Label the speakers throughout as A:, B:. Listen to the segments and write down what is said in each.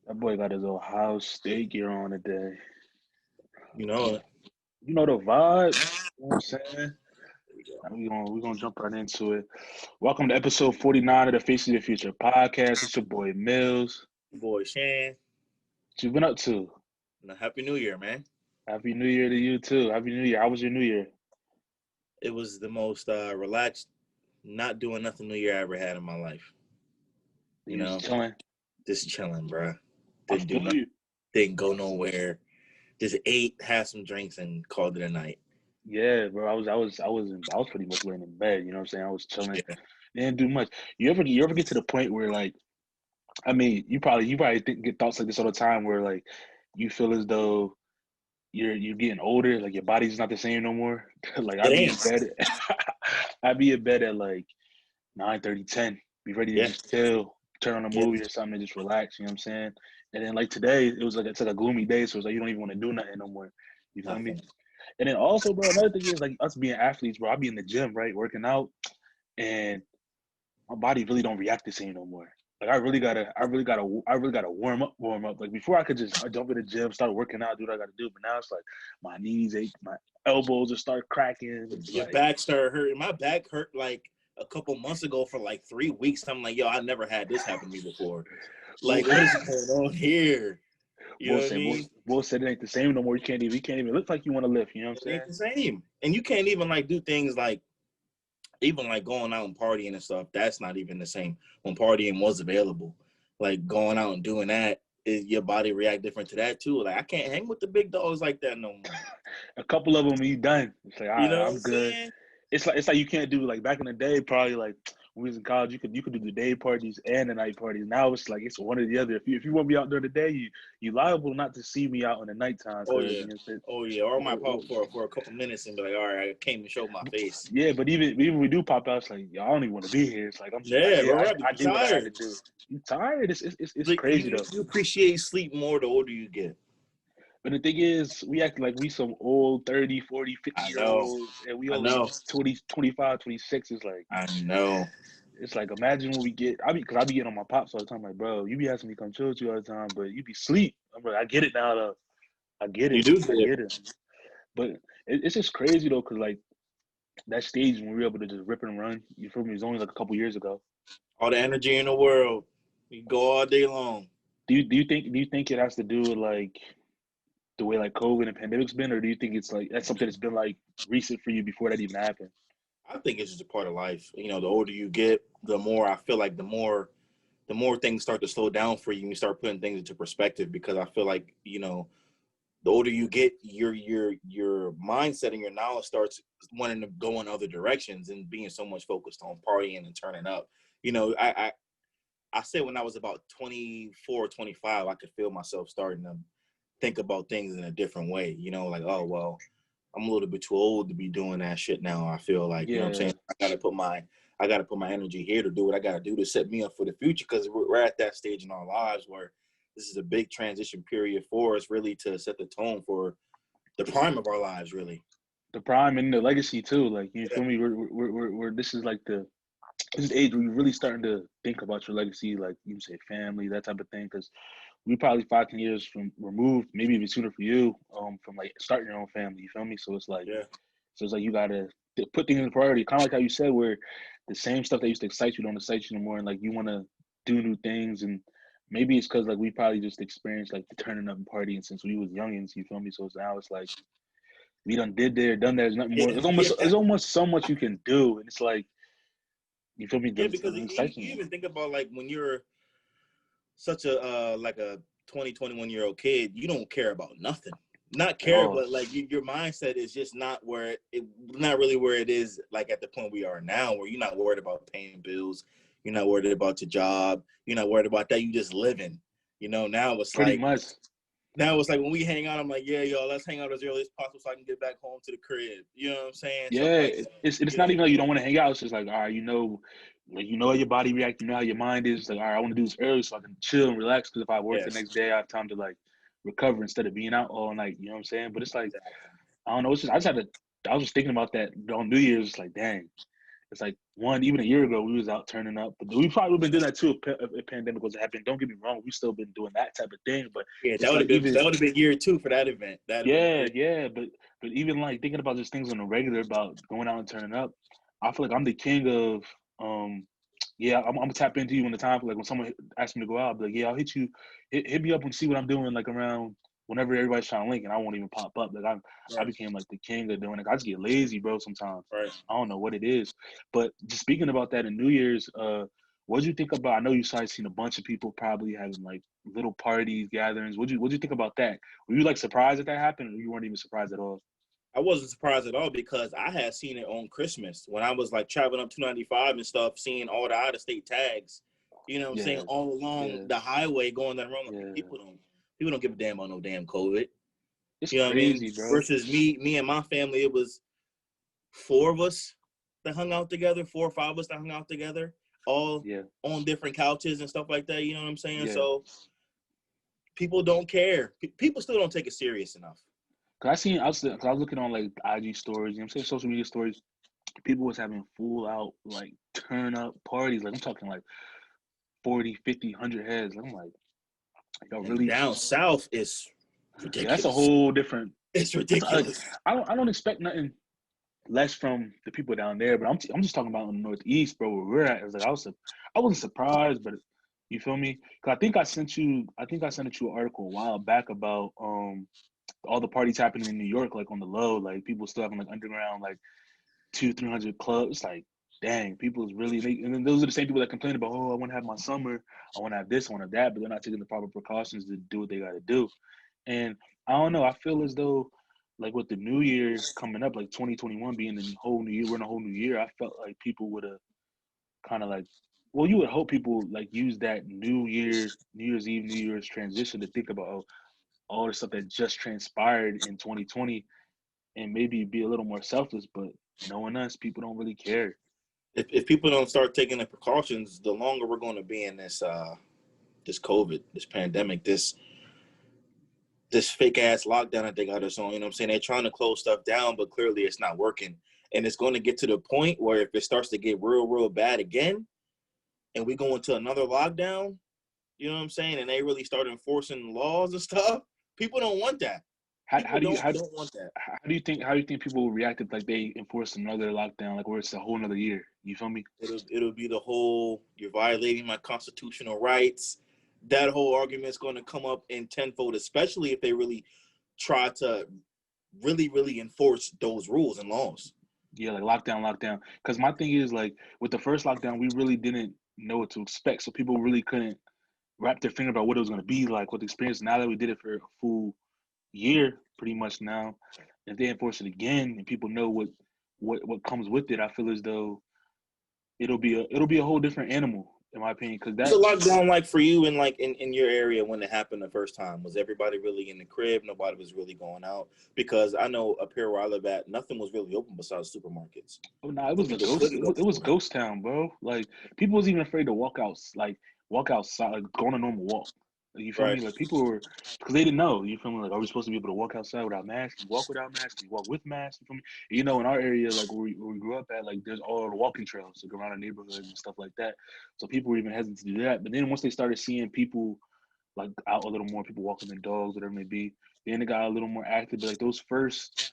A: That boy got his Ohio State gear on today.
B: You know,
A: You know the vibes. You know what I'm saying?
B: there we go.
A: We gonna jump right into it. Welcome to episode 49 of the Face of the Future podcast. It's your boy Mills.
B: Boy, Shan,
A: What you been up to?
B: Happy New Year, man.
A: Happy New Year to you too. Happy New Year. How was your New Year?
B: It was the most relaxed, not doing nothing New Year I ever had in my life. You
A: You just
B: know,
A: chilling?
B: just chilling, bro.
A: I
B: Didn't do
A: feel
B: nothing.
A: you.
B: Didn't go nowhere. Just ate, had some drinks, and called it a night.
A: Yeah, bro. I was pretty much laying in bed. You know what I'm saying? I was chilling.
B: Yeah.
A: Didn't do much. You ever get to the point where like, I mean, get thoughts like this all the time where like you feel as though you're getting older, like your body's not the same no more. Like
B: It
A: I'd be in
B: ain't.
A: bed I'd be in bed at like 9:30, 10, be ready to
B: Yeah.
A: just chill, turn on a
B: Yeah.
A: movie or something and just relax, you know what I'm saying? And then like today, it's like a gloomy day, so it's like you don't even want to do nothing no more. You feel me?
B: Nothing.
A: And then also, bro, another thing is like us being athletes, bro, I be in the gym, right, working out, and my body really don't react the same no more. Like I really gotta warm up. Like before, I could just jump in the gym, start working out, do what I gotta do. But now it's like my knees ache, my elbows will start cracking.
B: Your
A: Like,
B: back started hurting. My back hurt like a couple months ago for like 3 weeks. I'm like, yo, I never had this happen to me before.
A: we'll,
B: Like, what is going on here? You know
A: we'll
B: what I
A: say
B: mean?
A: we'll say it ain't the same no more. You can't even look like you want to lift. You know what
B: It
A: I'm
B: ain't
A: saying?
B: the same. And you can't even like do things like even like going out and partying and stuff. That's not even the same when partying was available. Like going out and doing that, your body react different to that too. Like I can't hang with the big dogs like that no more.
A: A couple of them, you done. It's like, all
B: You
A: right,
B: know what
A: I'm
B: I'm
A: good.
B: saying?
A: It's like you can't do like back in the day. Probably like when we was in college, you could do the day parties and the night parties. Now it's like it's one or the other. If you want me out during the day, you liable not to see me out in the nighttime
B: Oh
A: because
B: yeah.
A: you know what
B: Oh yeah. Or I might pop
A: I'm
B: up
A: saying.
B: for a couple minutes and be like, all right, I came to show my face.
A: Yeah, but even we do pop out, it's like y'all don't even want to be here. It's like I
B: Yeah,
A: did
B: bro.
A: I,
B: I be
A: I did what I had to
B: tired.
A: do. You tired? It's
B: Like
A: crazy though.
B: you appreciate sleep more the older you get.
A: But the thing is, we act like we some old 30, 40, 50
B: I
A: year
B: know.
A: olds, and we
B: I
A: only
B: know.
A: 20, 25, 26.
B: I know.
A: It's like imagine when we get. Because I be getting on my pops all the time. Like, bro, you be asking me to come chill with you all the time, but you be sleep. I'm like, I get it now though. I get
B: You
A: it.
B: do
A: I
B: get
A: get it. But it's just crazy though, cause like that stage when we were able to just rip and run. You feel me? It was only like a couple years ago.
B: all the energy in the world. You go all day long.
A: Do you think it has to do with like the way like COVID and pandemic's been, or do you think it's like that's something that's been like recent for you before that even happened?
B: I think it's just a part of life. You know, the older you get, the more I feel like the more things start to slow down for you and you start putting things into perspective because I feel like, you know, the older you get, your mindset and your knowledge starts wanting to go in other directions and being so much focused on partying and turning up. You know, I said when I was about 24, 25, I could feel myself starting to think about things in a different way. You know, like, oh well, I'm a little bit too old to be doing that shit now. I feel like, you know what I'm saying?
A: Yeah,
B: I gotta put my energy here to do what I gotta do to set me up for the future because we're at that stage in our lives where this is a big transition period for us really to set the tone for the prime of our lives, really.
A: the prime and the legacy too. Like you
B: Yeah.
A: feel me? We're this is like this is the age where you're really starting to think about your legacy, like you say, family, that type of thing. Because we probably 5, 10 years from removed, maybe even sooner for you, from like starting your own family. You feel me?
B: Yeah.
A: So it's like you gotta put things in priority. Kind of like how you said, where the same stuff that used to excite you don't excite you anymore, and like you want to do new things. And maybe it's because like we probably just experienced like the turning up and partying since we was youngins. You feel me? So it's now it's like we done did there, done that. There's nothing more.
B: Yeah.
A: There's almost so much you can do, and it's like you feel me?
B: Yeah, because
A: Doesn't excite you
B: you
A: anymore.
B: even think about like when you're such a like a 20, 21-year-old kid, you don't care about nothing. Not
A: At
B: care,
A: all.
B: but like your mindset is just not where not really where it is like at the point we are now, where you're not worried about paying bills, you're not worried about your job, you're not worried about that. You just living. You know,
A: Pretty much.
B: now it's like when we hang out, I'm like, yeah, yo, let's hang out as early as possible so I can get back home to the crib. You know what I'm saying? Something
A: Yeah,
B: like that.
A: it's
B: You
A: not
B: know?
A: even like you don't want to hang out. It's just like, all right, like you know how your body reacts, you know how your mind is. It's like, all right, I want to do this early so I can chill and relax. Because if I work the
B: Yes.
A: next day, I have time to like recover instead of being out all night. You know what I'm saying? But it's like
B: Exactly.
A: I don't know. It's just I was just thinking about that on New Year's. It's like, dang, It's like even a year ago we was out turning up, but we probably would have been doing that too if a pandemic was happening. Don't get me wrong, we still been doing that type of thing, but
B: Yeah,
A: it's like
B: that would have been year 2 for that event. That'd have been
A: yeah,
B: crazy.
A: yeah, but even like thinking about just things on the regular about going out and turning up, I feel like I'm the king of yeah, I'm gonna tap into you when the time like when someone asks me to go out, I'll be like, yeah, I'll hit you, hit me up and see what I'm doing like around whenever everybody's trying to link and I won't even pop up. Like I
B: Right,
A: became like the king of doing it. I just get lazy, bro, sometimes.
B: right.
A: I don't know what it is. But just speaking about that in New Year's, what'd you think about I know you started seeing a bunch of people probably having like little parties, gatherings. What'd you think about that? Were you like surprised that happened or you weren't even surprised at all?
B: I wasn't surprised at all because I had seen it on Christmas when I was like traveling up 295 and stuff, seeing all the out of state tags. You know what I'm saying?
A: Yeah,
B: All along
A: yeah,
B: the highway going down the road. Like,
A: yeah.
B: people don't give a damn about no damn COVID.
A: It's
B: You know what I mean?
A: crazy, bro.
B: Versus me and my family, it was 4 of us that hung out together, 4 or 5 of us that hung out together, all
A: Yeah,
B: on different couches and stuff like that. You know what I'm saying?
A: yeah.
B: So people don't care. People still don't take it serious enough.
A: Cause I was looking on like IG stories, you know what I'm saying, social media stories. People was having full out like turn up parties. Like I'm talking like 40, 50, 100 heads. I'm like, y'all
B: And
A: really?
B: down south is
A: Yeah, that's a
B: ridiculous.
A: whole different.
B: It's
A: That's like
B: ridiculous.
A: I don't expect nothing less from the people down there, but I'm just talking about in the Northeast, bro, where we're at. It's like I wasn't surprised, but you feel me? Cause I think I sent you an article a while back about all the parties happening in New York, like on the low, like people still having like underground like 200-300 clubs. It's like, dang, people is really and then those are the same people that complain about, oh, I want to have my summer, I want to have this, I want to have that, but they're not taking the proper precautions to do what they got to do. And I don't know, I feel as though like with the new year coming up, like 2021 being the whole new year, we're in a whole new year. I felt like people would have kind of like, well, you would hope people like use that New Year's Eve, New Year's transition to think about all the stuff that just transpired in 2020 and maybe be a little more selfless. But knowing us, people don't really care.
B: If people don't start taking the precautions, the longer we're going to be in this COVID, this pandemic, this fake ass lockdown that they got us on. You know what I'm saying? They're trying to close stuff down, but clearly it's not working. And it's going to get to the point where if it starts to get real bad again, and we go into another lockdown, you know what I'm saying? And they really start enforcing laws and stuff. People don't want that.
A: How
B: People
A: do you
B: don't want that.
A: how do you think people will react if like they enforce another lockdown, like where it's a whole another year? You feel me?
B: It'll be the whole you're violating my constitutional rights. That whole argument's going to come up in tenfold, especially if they really try to really enforce those rules and laws.
A: Yeah, like lockdown. Because my thing is like with the first lockdown, we really didn't know what to expect, so people really couldn't wrap their finger about what it was going to be like, what the experience. Now that we did it for a full year, pretty much now, if they enforce it again and people know what comes with it, I feel as though it'll be a whole different animal in my opinion. Because
B: What's the
A: that
B: lockdown like for you in in your area when it happened the first time? Was everybody really in the crib? Nobody was really going out? Because I know up here where I live at, nothing was really open besides supermarkets.
A: oh, nah, it
B: So
A: was a
B: people
A: ghost.
B: couldn't go to
A: It was
B: supermarkets.
A: ghost town, bro. Like people was even afraid to walk outside, like go on a normal walk. Like, you feel
B: Right.
A: me? Like people were because they didn't know. You feel me? Like are we supposed to be able to walk outside without masks? Can you walk without masks? Can you walk with masks? You feel me? You know, in our area, like where we grew up at, like there's all the walking trails like around the neighborhoods and stuff like that. So people were even hesitant to do that. But then once they started seeing people like out a little more, people walking their dogs, whatever it may be, then it got a little more active. But like those first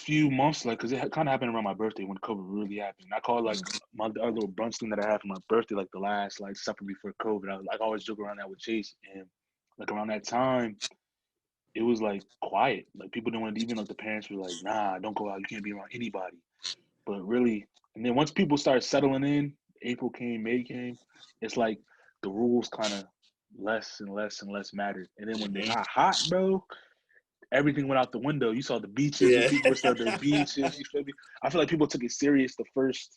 A: few months, like, cause it kind of happened around my birthday when COVID really happened. I call it like my other little brunch thing that I had for my birthday, like the last like supper before COVID. I was like I always joke around that with Chase, and like around that time, it was like quiet. Like people didn't want to, even like the parents were like, "Nah, don't go out. You can't be around anybody." But really, and then once people started settling in, April came, May came. It's like the rules kind of less and less and less mattered. And then when they
B: Mm-hmm.
A: got hot, bro, everything went out the window. You saw the beaches when
B: Yeah.
A: people were still at their beaches. You feel me? I feel like people took it serious the first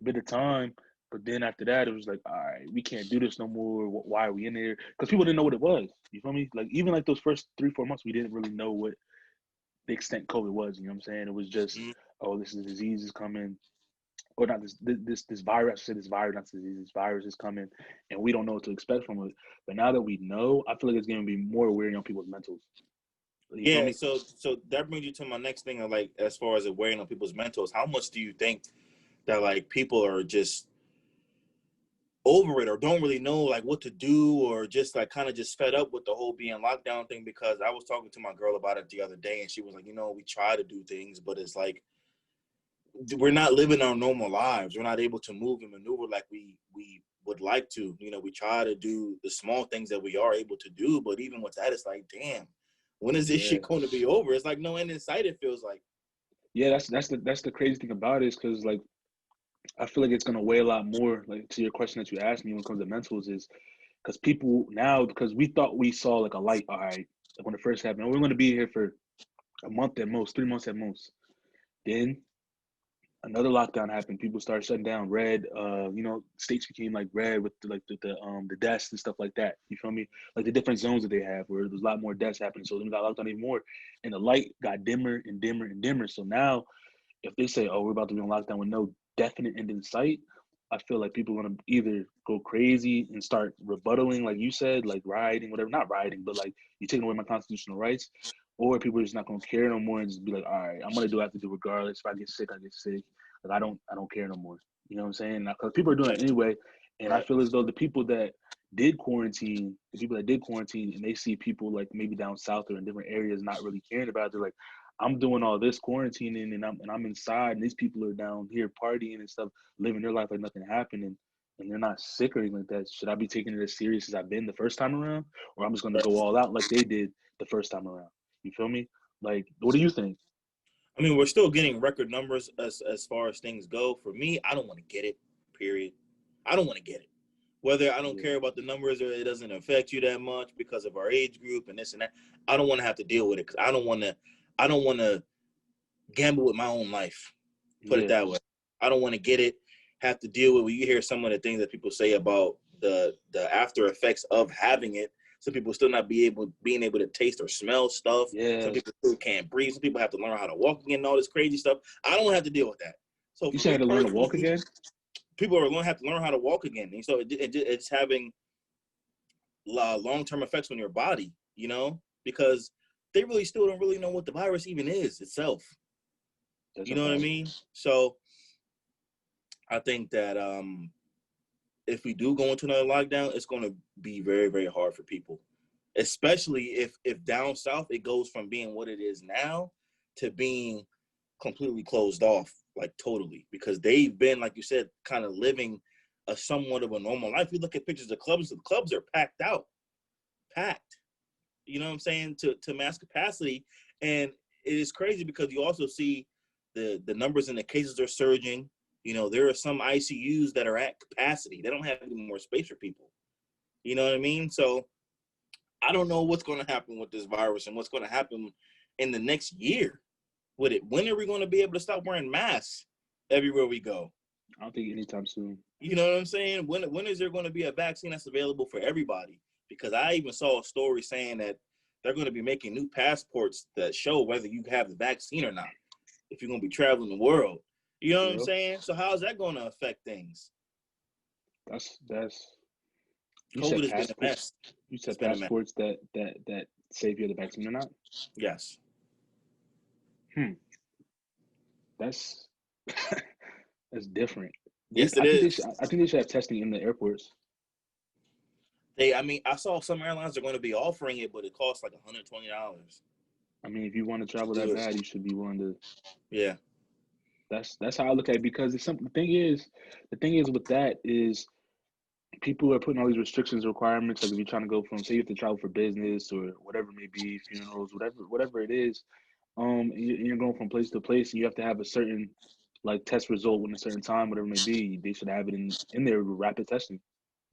A: bit of time, but then after that, it was like, all right, we can't do this no more. Why are we in there? Because people didn't know what it was. You feel me? Like even like those first 3-4 months, we didn't really know what the extent COVID was. You know what I'm saying? It was just, oh, this is disease is coming, or not this virus. I said this virus, not disease. This virus is coming, and we don't know what to expect from it. But now that we know, I feel like it's going to be more wearing on people's mentals. You feel
B: Yeah,
A: me?
B: so that brings you to my next thing. Of like, as far as it weighing on people's mentals, how much do you think that like people are just over it or don't really know like what to do, or just like kind of just fed up with the whole being lockdown thing? Because I was talking to my girl about it the other day, and she was like, we try to do things, but it's like we're not living our normal lives. We're not able to move and maneuver like we would like to. We try to do the small things that we are able to do, but even with that, it's like, damn, when is this
A: Yeah.
B: shit going to be over? It's like no end in sight. It feels like.
A: Yeah, that's the crazy thing about it is because like I feel like it's gonna weigh a lot more. Like to your question that you asked me when it comes to mentals is because people now because we thought we saw like a light. All right, like when it first happened, we're gonna be here for a month at most, 3 months at most. Then another lockdown happened. People started shutting down. Red, states became like red with the deaths and stuff like that. You feel me? Like the different zones that they have, where there's a lot more deaths happening. So then got locked down even more, and the light got dimmer and dimmer and dimmer. So now, if they say, "Oh, we're about to be on lockdown with no definite end in sight," I feel like people are gonna either go crazy and start rebuttaling, like you said, like rioting, whatever. Not rioting, but like you're taking away my constitutional rights, or people are just not gonna care no more and just be like, all right, I'm gonna do what I have to do regardless. If I get sick, I get sick. Like I don't care no more. You know what I'm saying? Because people are doing it anyway, and I
B: Right.
A: feel as though the people that did quarantine, and they see people like maybe down south or in different areas not really caring about it, they're like, I'm doing all this quarantining and I'm inside, and these people are down here partying and stuff, living their life like nothing happened, and they're not sick or anything like that. Should I be taking it as serious as I've been the first time around, or I'm just gonna go all out like they did the first time around? You feel me? Like, what do you think?
B: I mean, we're still getting record numbers as far as things go. For me, I don't want to get it. Period. I don't want to get it. Whether I don't
A: Yeah,
B: care about the numbers or it doesn't affect you that much because of our age group and this and that. I don't want to have to deal with it because I don't want to. I don't want to gamble with my own life. Put it
A: yeah,
B: that way. I don't want to get it. Have to deal with. When you hear some of the things that people say about the after effects of having it. Some people still not being able to taste or smell stuff. Some
A: yeah.
B: people still can't breathe. Some people have to learn how to walk again and all this crazy stuff. I don't have to deal with that. So
A: You
B: for
A: said I
B: me
A: had to learn to walk
B: personally,
A: again.
B: people are going to have to learn how to walk again. And so it's having long-term effects on your body, because they really still don't really know what the virus even is itself.
A: That's
B: You
A: a
B: know what I
A: fact.
B: mean? So I think that if we do go into another lockdown, it's going to be very, very hard for people, especially if down south it goes from being what it is now to being completely closed off, like totally, because they've been, like you said, kind of living a somewhat of a normal life. You look at pictures of clubs, the clubs are packed out, packed. You know what I'm saying? To mass capacity, and it is crazy because you also see the numbers and the cases are surging. There are some ICUs that are at capacity. They don't have any more space for people. You know what I mean? So I don't know what's going to happen with this virus and what's going to happen in the next year with it. When are we going to be able to stop wearing masks everywhere we go?
A: I don't think anytime soon.
B: You know what I'm saying? When is there going to be a vaccine that's available for everybody? Because I even saw a story saying that they're going to be making new passports that show whether you have the vaccine or not, if you're going to be traveling the world. You know what I'm
A: Well,
B: saying? So how's that going to affect things?
A: that's you
B: COVID
A: said
B: has been a
A: passport.
B: mess.
A: You
B: It's
A: said
B: been a mess.
A: passports that say if you have the vaccine or not.
B: Yes.
A: Hmm. That's that's different.
B: Yes,
A: I
B: it
A: think
B: is.
A: they should have testing in the airports.
B: I mean, I saw some airlines are going to be offering it, but it costs like $120
A: I mean, if you want to
B: to
A: travel that
B: do
A: bad,
B: it.
A: you should be willing to.
B: Yeah.
A: That's how I look at it because it's something. The thing is with that is people are putting all these restrictions, requirements. Like if you're trying to go from, say, you have to travel for business or whatever it may be, funerals, whatever it is. You're going from place to place, and you have to have a certain like test result in a certain time, whatever it may be. They should have it in there with rapid testing.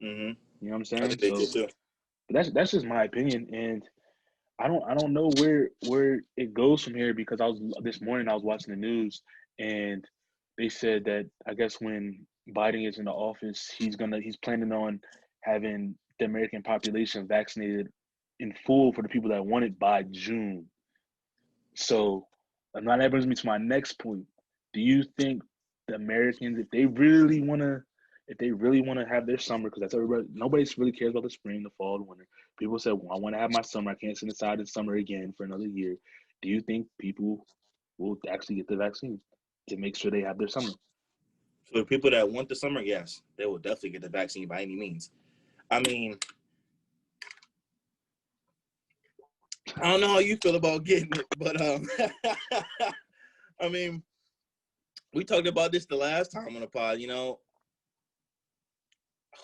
B: Mm-hmm.
A: You know what I'm
B: I
A: saying?
B: think they
A: So,
B: did too.
A: but that's just my opinion, and I don't know where it goes from here because I was this morning I was watching the news and they said that I guess when Biden is in the office, he's planning on having the American population vaccinated in full for the people that want it by June. So now that brings me to my next point. Do you think the Americans, if they really want to if they really want to have their summer, because that's everybody, nobody really cares about the spring, the fall, the winter. People say, well, I want to have my summer. I can't sit inside in summer again for another year. Do you think people will actually get the vaccine to make sure they have their summer?
B: For the people that want the summer, yes, they will definitely get the vaccine by any means. I mean, I don't know how you feel about getting it, but I mean, we talked about this the last time on the pod.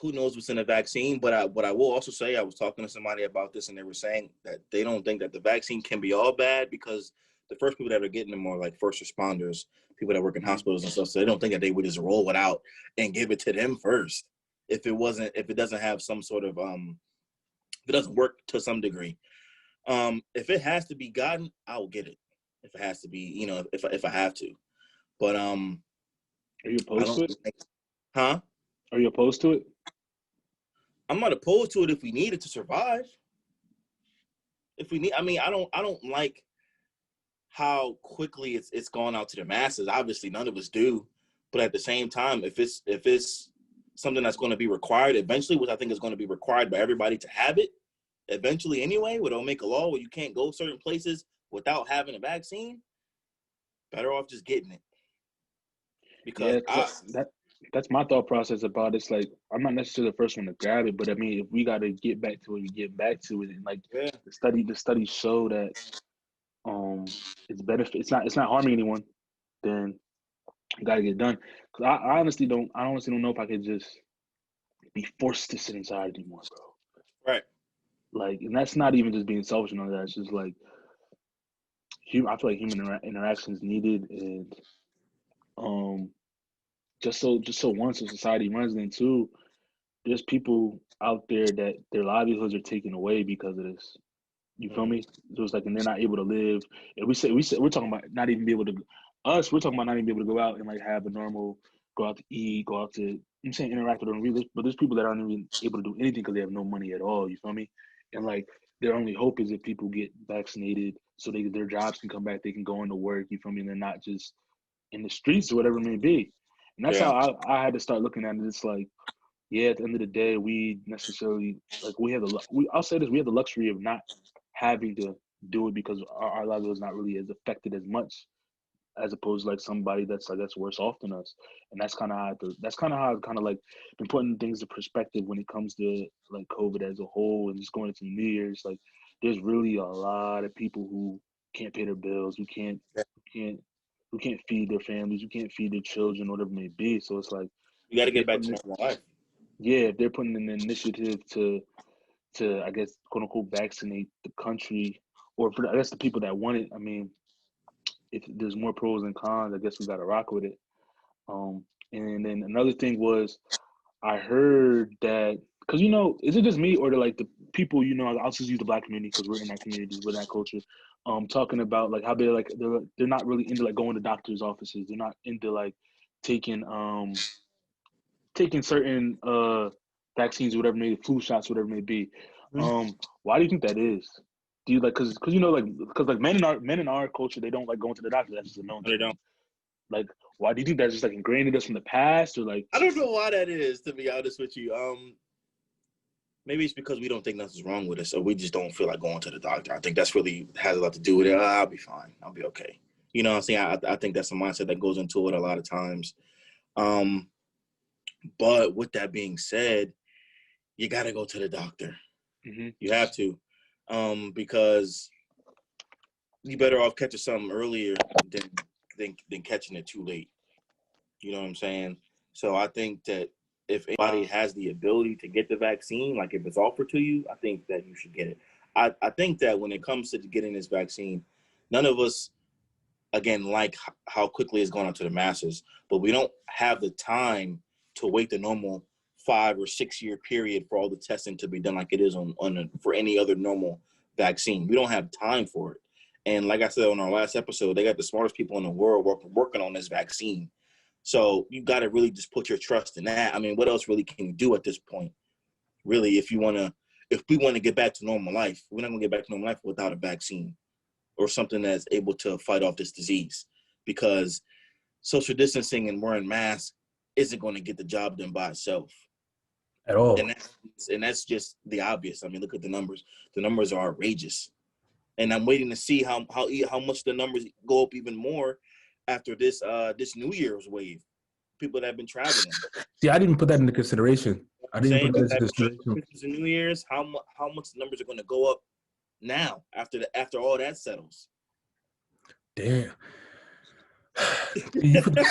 B: Who knows what's in the vaccine? But what I will also say, I was talking to somebody about this, and they were saying that they don't think that the vaccine can be all bad because the first people that are getting them are like first responders, people that work in hospitals and stuff. So they don't think that they would just roll it out and give it to them first if it doesn't have some sort of if it doesn't work to some degree. If it has to be gotten, I'll get it. If it has to be, if I have to. But
A: Are you opposed to it?
B: Huh?
A: Are you opposed to it?
B: I'm not opposed to it if we need it to survive. If we need, I mean, I don't like how quickly it's gone out to the masses. Obviously, none of us do. But at the same time, if it's something that's going to be required eventually, which I think is going to be required by everybody to have it eventually anyway, where they'll make a law where you can't go certain places without having a vaccine, better off just getting it. Because
A: that's my thought process about it. It's like I'm not necessarily the first one to grab it, but I mean, if we got to get back to it, we get back to it. And like the studies show that it's benefit. It's not harming anyone. Then you got to get done. Cause I honestly don't know if I could just be forced to sit inside anymore,
B: bro. Right.
A: Like, and that's not even just being selfish and all that. It's just like I feel like human interaction is needed, and just so once a society runs, then two, there's people out there that their livelihoods are taken away because of this. You feel me? So it's like, and they're not able to live. And we're talking about not even be able to. We're talking about not even be able to go out and like have a normal, go out to eat, go out to. I'm saying interact with them, but there's people that aren't even able to do anything because they have no money at all. You feel me? And like their only hope is if people get vaccinated, so their jobs can come back, they can go into work. You feel me? And they're not just in the streets or whatever it may be. And that's how I had to start looking at it. It's like, yeah, at the end of the day, we necessarily like I'll say this: we have the luxury of not having to do it because our livelihood is not really as affected as much as opposed to like somebody that's I guess worse off than us. And that's kind of how I've kind of like been putting things in perspective when it comes to like COVID as a whole and just going into New Year's. Like, there's really a lot of people who can't pay their bills, who can't feed their families, who can't feed their children, whatever it may be. So it's like
B: you got to get back to normal life.
A: Yeah, if they're putting an initiative to I guess quote unquote vaccinate the country, or for I guess the people that want it. I mean, if there's more pros and cons, I guess we got to rock with it. And then another thing was I heard that because is it just me or like the people I'll just use the Black community because we're in that community, we're in that culture. Talking about like how they're not really into like going to doctors' offices. They're not into like taking certain vaccines or whatever it may be, flu shots, whatever it may be. Why do you think that is? Do you like because men in our culture, they don't like going to the doctor. That's just a known thing.
B: They don't.
A: Like, why do you think that's just like ingrained in us from the past, or like?
B: I don't know why that is, to be honest with you. Maybe it's because we don't think nothing's wrong with us, or we just don't feel like going to the doctor. I think that's really has a lot to do with it. I'll be fine. I'll be okay. You know what I'm saying? I think that's a mindset that goes into it a lot of times. But with that being said, you got to go to the doctor.
A: Mm-hmm.
B: You have to, because you better off catching something earlier than catching it too late. You know what I'm saying? So I think that if anybody has the ability to get the vaccine, like if it's offered to you, I think that you should get it. I think that when it comes to getting this vaccine, none of us, again, like how quickly it's gone out to the masses, but we don't have the time to wait the normal 5 or 6 year period for all the testing to be done like it is for any other normal vaccine. We don't have time for it. And like I said on our last episode, they got the smartest people in the world working on this vaccine. So you got to really just put your trust in that. I mean, what else really can you do at this point? Really, if we want to get back to normal life, we're not going to get back to normal life without a vaccine or something that's able to fight off this disease, because social distancing and wearing masks isn't going to get the job done by itself.
C: At all.
B: And that's just the obvious. I mean, look at the numbers. The numbers are outrageous. And I'm waiting to see how much the numbers go up even more after this New Year's wave. People that have been traveling.
C: See, I didn't put that into consideration. I didn't put that into consideration.
B: Christmas and New Year's, how much the numbers are going to go up now after all that settles.
C: Damn.
B: Because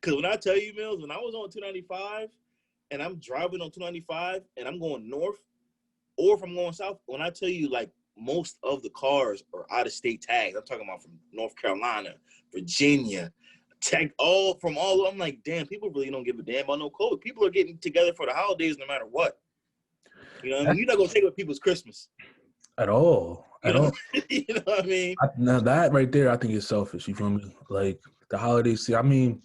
B: when I tell you, Mills, when I was on 295 and I'm driving on 295 and I'm going north, or if I'm going south, when I tell you, like, most of the cars are out of state tags. I'm talking about from North Carolina, Virginia, tag all. I'm like, damn, people really don't give a damn about no COVID. People are getting together for the holidays no matter what. You know what I mean? You're not gonna take away people's Christmas.
C: At all.
B: You know what I mean?
C: Now that right there, I think is selfish. You feel me? Like the holidays. See, I mean,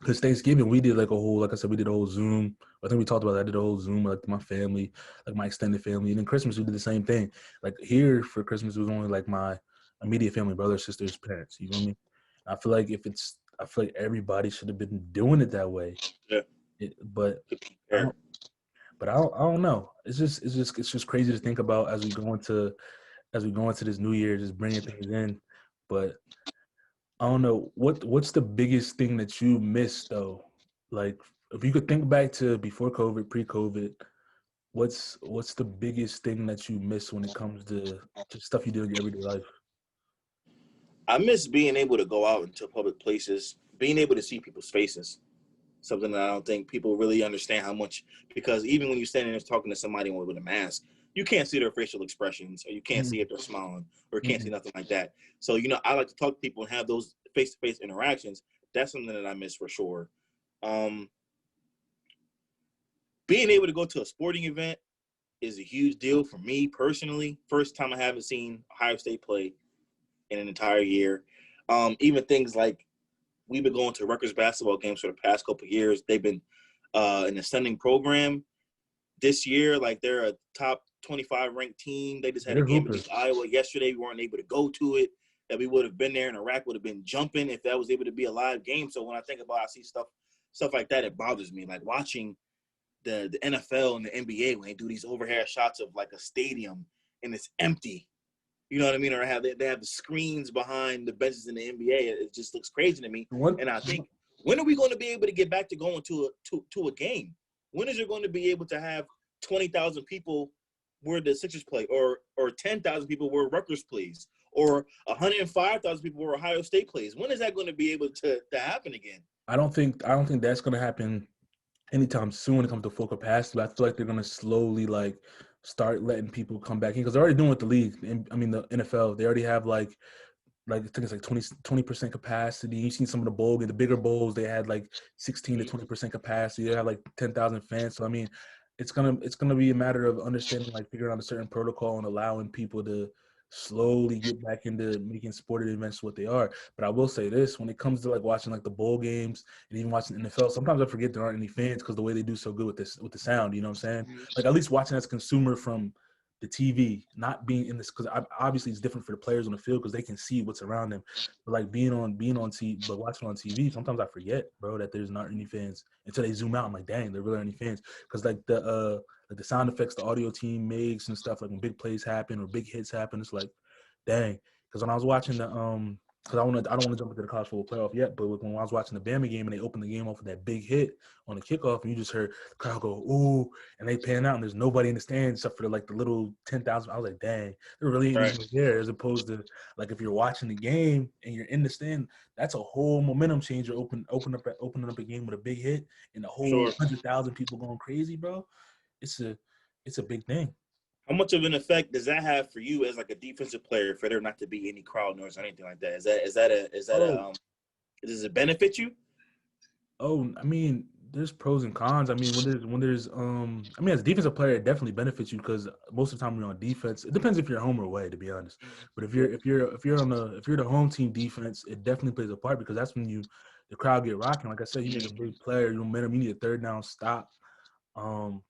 C: because Thanksgiving we did like a whole, like I said, we did a whole Zoom. I think we talked about that. I did a whole Zoom, like my family, like my extended family, and then Christmas we did the same thing. Like here for Christmas it was only like my immediate family, brothers, sisters, parents. You feel me? I feel like everybody should have been doing it that way.
B: Yeah.
C: But I don't know. It's just crazy to think about as we go into this new year, just bringing things in. But I don't know what's the biggest thing that you missed though. Like if you could think back to before COVID, pre-COVID, what's the biggest thing that you miss when it comes to stuff you do in your everyday life?
B: I miss being able to go out into public places, being able to see people's faces. Something that I don't think people really understand how much, because even when you're standing there talking to somebody with a mask, you can't see their facial expressions, or you can't see if they're smiling, or you can't see nothing like that. So, I like to talk to people and have those face-to-face interactions. That's something that I miss for sure. Being able to go to a sporting event is a huge deal for me personally. First time I haven't seen Ohio State play in an entire year. Even things like we've been going to Rutgers basketball games for the past couple of years. They've been an ascending program. This year, like, they're a top 25 ranked team. They just had a game against Iowa yesterday. We weren't able to go to it. That we would have been there, and Iraq would have been jumping if that was able to be a live game. So when I think about, I see stuff like that, it bothers me. Like watching the NFL and the NBA when they do these overhead shots of like a stadium and it's empty. You know what I mean? Or they have the screens behind the benches in the NBA. It just looks crazy to me. And I think, when are we going to be able to get back to going to a game? When is there going to be able to have 20,000 people where the Sixers play, or 10,000 people where Rutgers plays, or 105,000 people where Ohio State plays? When is that going to be able to happen again?
C: I don't think that's going to happen anytime soon when it comes to full capacity. I feel like they're going to slowly like start letting people come back in, because they're already doing with the league. I mean, the NFL, they already have like I think it's like 20% capacity. You've seen some of the bowl games, the bigger bowls, they had like 16 to 20% capacity. They had like 10,000 fans. So I mean, it's gonna be a matter of understanding, like figuring out a certain protocol and allowing people to slowly get back into making sporting events what they are. But I will say this, when it comes to like watching like the bowl games and even watching the NFL, sometimes I forget there aren't any fans because the way they do so good with the sound, you know what I'm saying? Like at least watching as a consumer from the TV, not being in this, because obviously it's different for the players on the field because they can see what's around them. But like being on TV, but watching on TV, sometimes I forget, bro, that there's not any fans until they zoom out. I'm like, dang, there really aren't any fans, because like the sound effects the audio team makes and stuff, like when big plays happen or big hits happen, it's like, dang. Because when I was watching the because I don't want to jump into the college football playoff yet, but when I was watching the Bama game and they opened the game off with that big hit on the kickoff, and you just heard the crowd go, ooh, and they pan out and there's nobody in the stands except for the little 10,000. I was like, dang, they're really ain't there, as opposed to like if you're watching the game and you're in the stand, that's a whole momentum changer. Opening up a game with a big hit and the whole 100,000 people going crazy, bro. It's a big thing.
B: How much of an effect does that have for you as like a defensive player for there not to be any crowd noise or anything like that? Does it benefit you?
C: Oh, I mean, there's pros and cons. I mean, when there's I mean, as a defensive player, it definitely benefits you because most of the time when you're on defense, it depends if you're home or away, to be honest. But if you're the home team defense, it definitely plays a part, because that's when the crowd get rocking. Like I said, you need a big player, you momentum, you need a third down stop to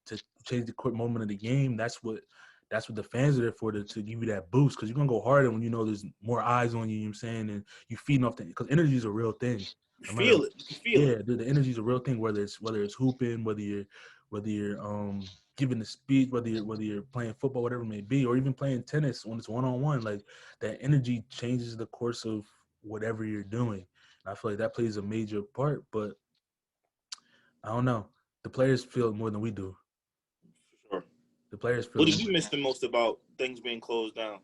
C: change the quick moment of the game. That's what that's what the fans are there for, to give you that boost, because you're gonna go harder when you know there's more eyes on you. You know what I'm saying, and you feeding off because energy is a real thing.
B: You
C: No matter,
B: feel it. You can feel it.
C: the energy is a real thing. Whether it's hooping, whether you're giving a speech, whether you're playing football, whatever it may be, or even playing tennis when it's one-on-one, like that energy changes the course of whatever you're doing. And I feel like that plays a major part, but I don't know. The players feel it more than we do.
B: For sure.
C: The players feel
B: What
C: it
B: do
C: more.
B: you miss the most about things being closed down?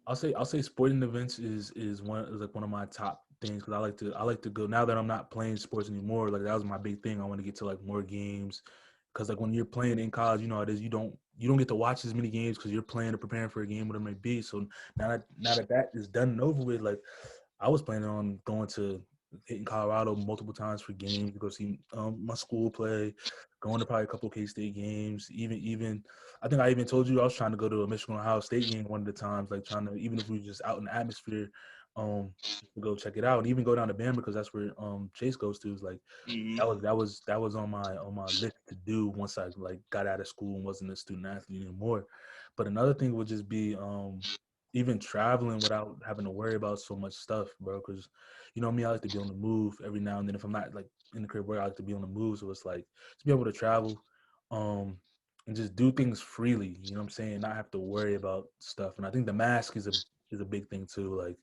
C: I'll say sporting events is like one of my top things, because I like to go now that I'm not playing sports anymore. Like that was my big thing. I want to get to like more games, because like when you're playing in college, you know how it is. You don't get to watch as many games because you're playing or preparing for a game, whatever it may be. So now that is done and over with, like I was planning on hitting Colorado multiple times for games to go see my school play, going to probably a couple of K-State games. Even I think I even told you I was trying to go to a Michigan Ohio State game one of the times, like trying to, even if we were just out in the atmosphere, to go check it out, and even go down to Bama because that's where Chase goes to. Is like
B: Mm-hmm.
C: that was on my list to do once I like got out of school and wasn't a student athlete anymore. But another thing would just be even traveling without having to worry about so much stuff, bro. Because you know me, I like to be on the move every now and then. If I'm not like in the crib work, I like to be on the move. So it's like to be able to travel, and just do things freely. You know what I'm saying? Not have to worry about stuff. And I think the mask is a big thing too.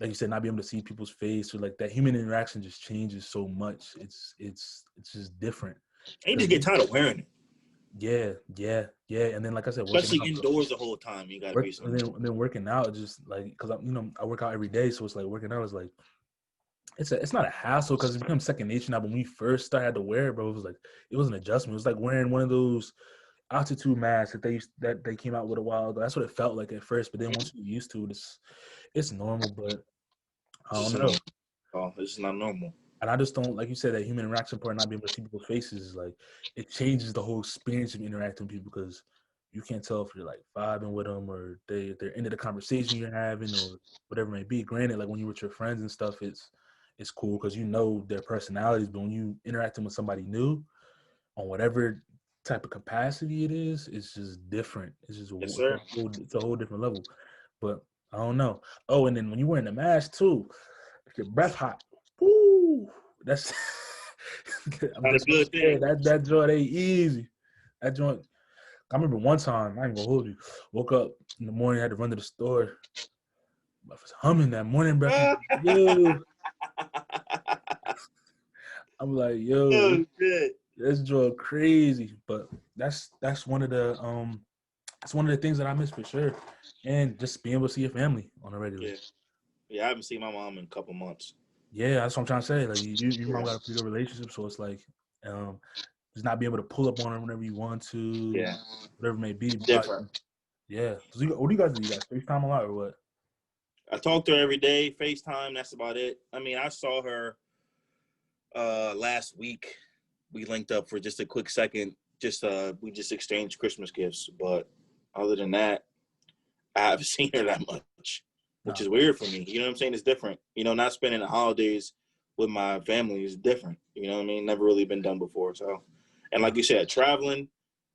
C: Like you said, not being able to see people's face, or like that human interaction just changes so much. It's just different.
B: And you
C: Because
B: just get tired of wearing it,
C: yeah. And then like I said, working
B: especially
C: out.
B: indoors the whole time. You got to be some.
C: And then working out, just like because I work out every day, so it's like working out is like it's not a hassle because it becomes second nature now. But when we first started to wear it, bro, it was an adjustment. It was like wearing one of those altitude masks that they came out with a while ago. That's what it felt like at first, but then once you're used to it, it's normal. But I
B: It's
C: don't
B: just
C: know.
B: normal. Oh, this is not normal.
C: And I just don't, like you said, that human interaction part, not being able to see people's faces, is like it changes the whole experience of interacting with people, because you can't tell if you're like vibing with them, or they're into the conversation you're having, or whatever it may be. Granted, like when you're with your friends and stuff, it's cool because you know their personalities. But when you interacting with somebody new on whatever type of capacity it is, it's just different. It's just
B: Yes, sir.
C: it's a whole different level. But I don't know. Oh, and then when you're wearing the mask too, if your breath hot, woo, that's I'm
B: Not a
C: just
B: good thing.
C: that joint ain't easy. That joint. I remember one time, I ain't gonna hold you. Woke up in the morning, had to run to the store. I was humming that morning breath. Yo, I'm like, yo,
B: Oh shit.
C: this joint crazy. But that's one of the it's one of the things that I miss for sure. And just being able to see your family on a regular.
B: Yeah. Yeah, I haven't seen my mom in a couple months.
C: Yeah, that's what I'm trying to say. Like your mom
B: Yeah.
C: got a pretty good relationship, so it's like just not being able to pull up on her whenever you want to,
B: Yeah.
C: whatever it may be.
B: Different.
C: Yeah. So what do you guys do? You guys FaceTime a lot or what?
B: I talk to her every day, FaceTime, that's about it. I mean, I saw her last week. We linked up for just a quick second. We just exchanged Christmas gifts. But other than that, I haven't seen her that much, which is weird for me. You know what I'm saying? It's different. You know, not spending the holidays with my family is different. You know what I mean? Never really been done before. So, and like you said, traveling,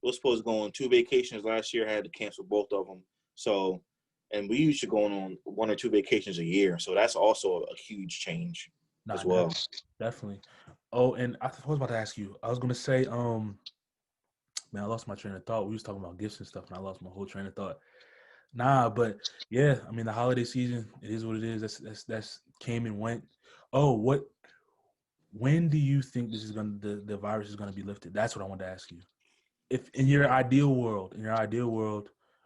B: we were supposed to go on 2 vacations last year. I had to cancel both of them. So, and we used to go on 1 or 2 vacations a year. So that's also a huge change as well.
C: Definitely. Oh, and I was about to ask you. I was gonna say, man, I lost my train of thought. We was talking about gifts and stuff, and I lost my whole train of thought. Nah, but yeah, I mean the holiday season, it is what it is. That's came and went. Oh, when do you think the virus is gonna be lifted? That's what I wanted to ask you. If in your ideal world,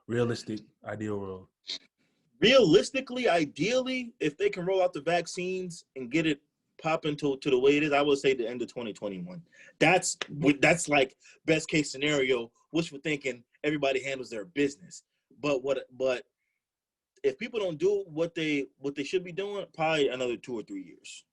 C: realistic ideal world.
B: Realistically, ideally, if they can roll out the vaccines and get it popping to the way it is, I would say the end of 2021. That's like best case scenario, wishful thinking. Everybody handles their business. But if people don't do what they should be doing, probably another 2 or 3 years.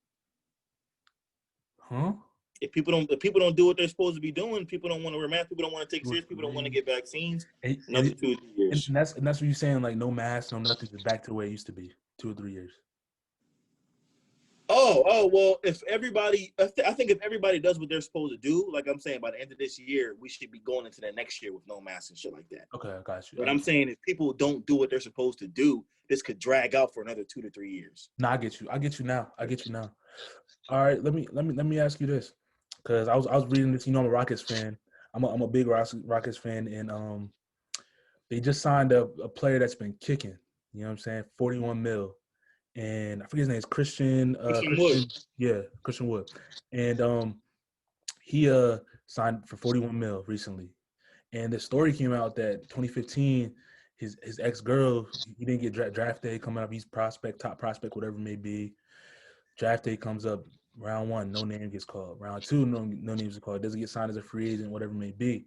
C: Huh?
B: If people don't do what they're supposed to be doing, people don't want to wear masks, people don't want to take serious, people don't want to get vaccines. Another 2 or 3 years.
C: And that's what you're saying, like no mask, no nothing, just back to the way it used to be, 2 or 3 years.
B: Well, I think if everybody does what they're supposed to do, like I'm saying, by the end of this year, we should be going into the next year with no masks and shit like that.
C: Okay, I got you.
B: But I'm saying if people don't do what they're supposed to do, this could drag out for another 2 to 3 years.
C: No, I get you. I get you now. All right, let me ask you this, because I was reading this. You know, I'm a Rockets fan. I'm a big Rockets fan, and they just signed a player that's been kicking. You know what I'm saying? 41 mil, and I forget his name is Christian. Christian Wood, and he signed for 41 mil recently. And the story came out that 2015, his ex-girl, he didn't get draft day coming up. He's top prospect, whatever it may be. Draft day comes up, round one, no name gets called. Round two, no names are called. Doesn't get signed as a free agent, whatever it may be.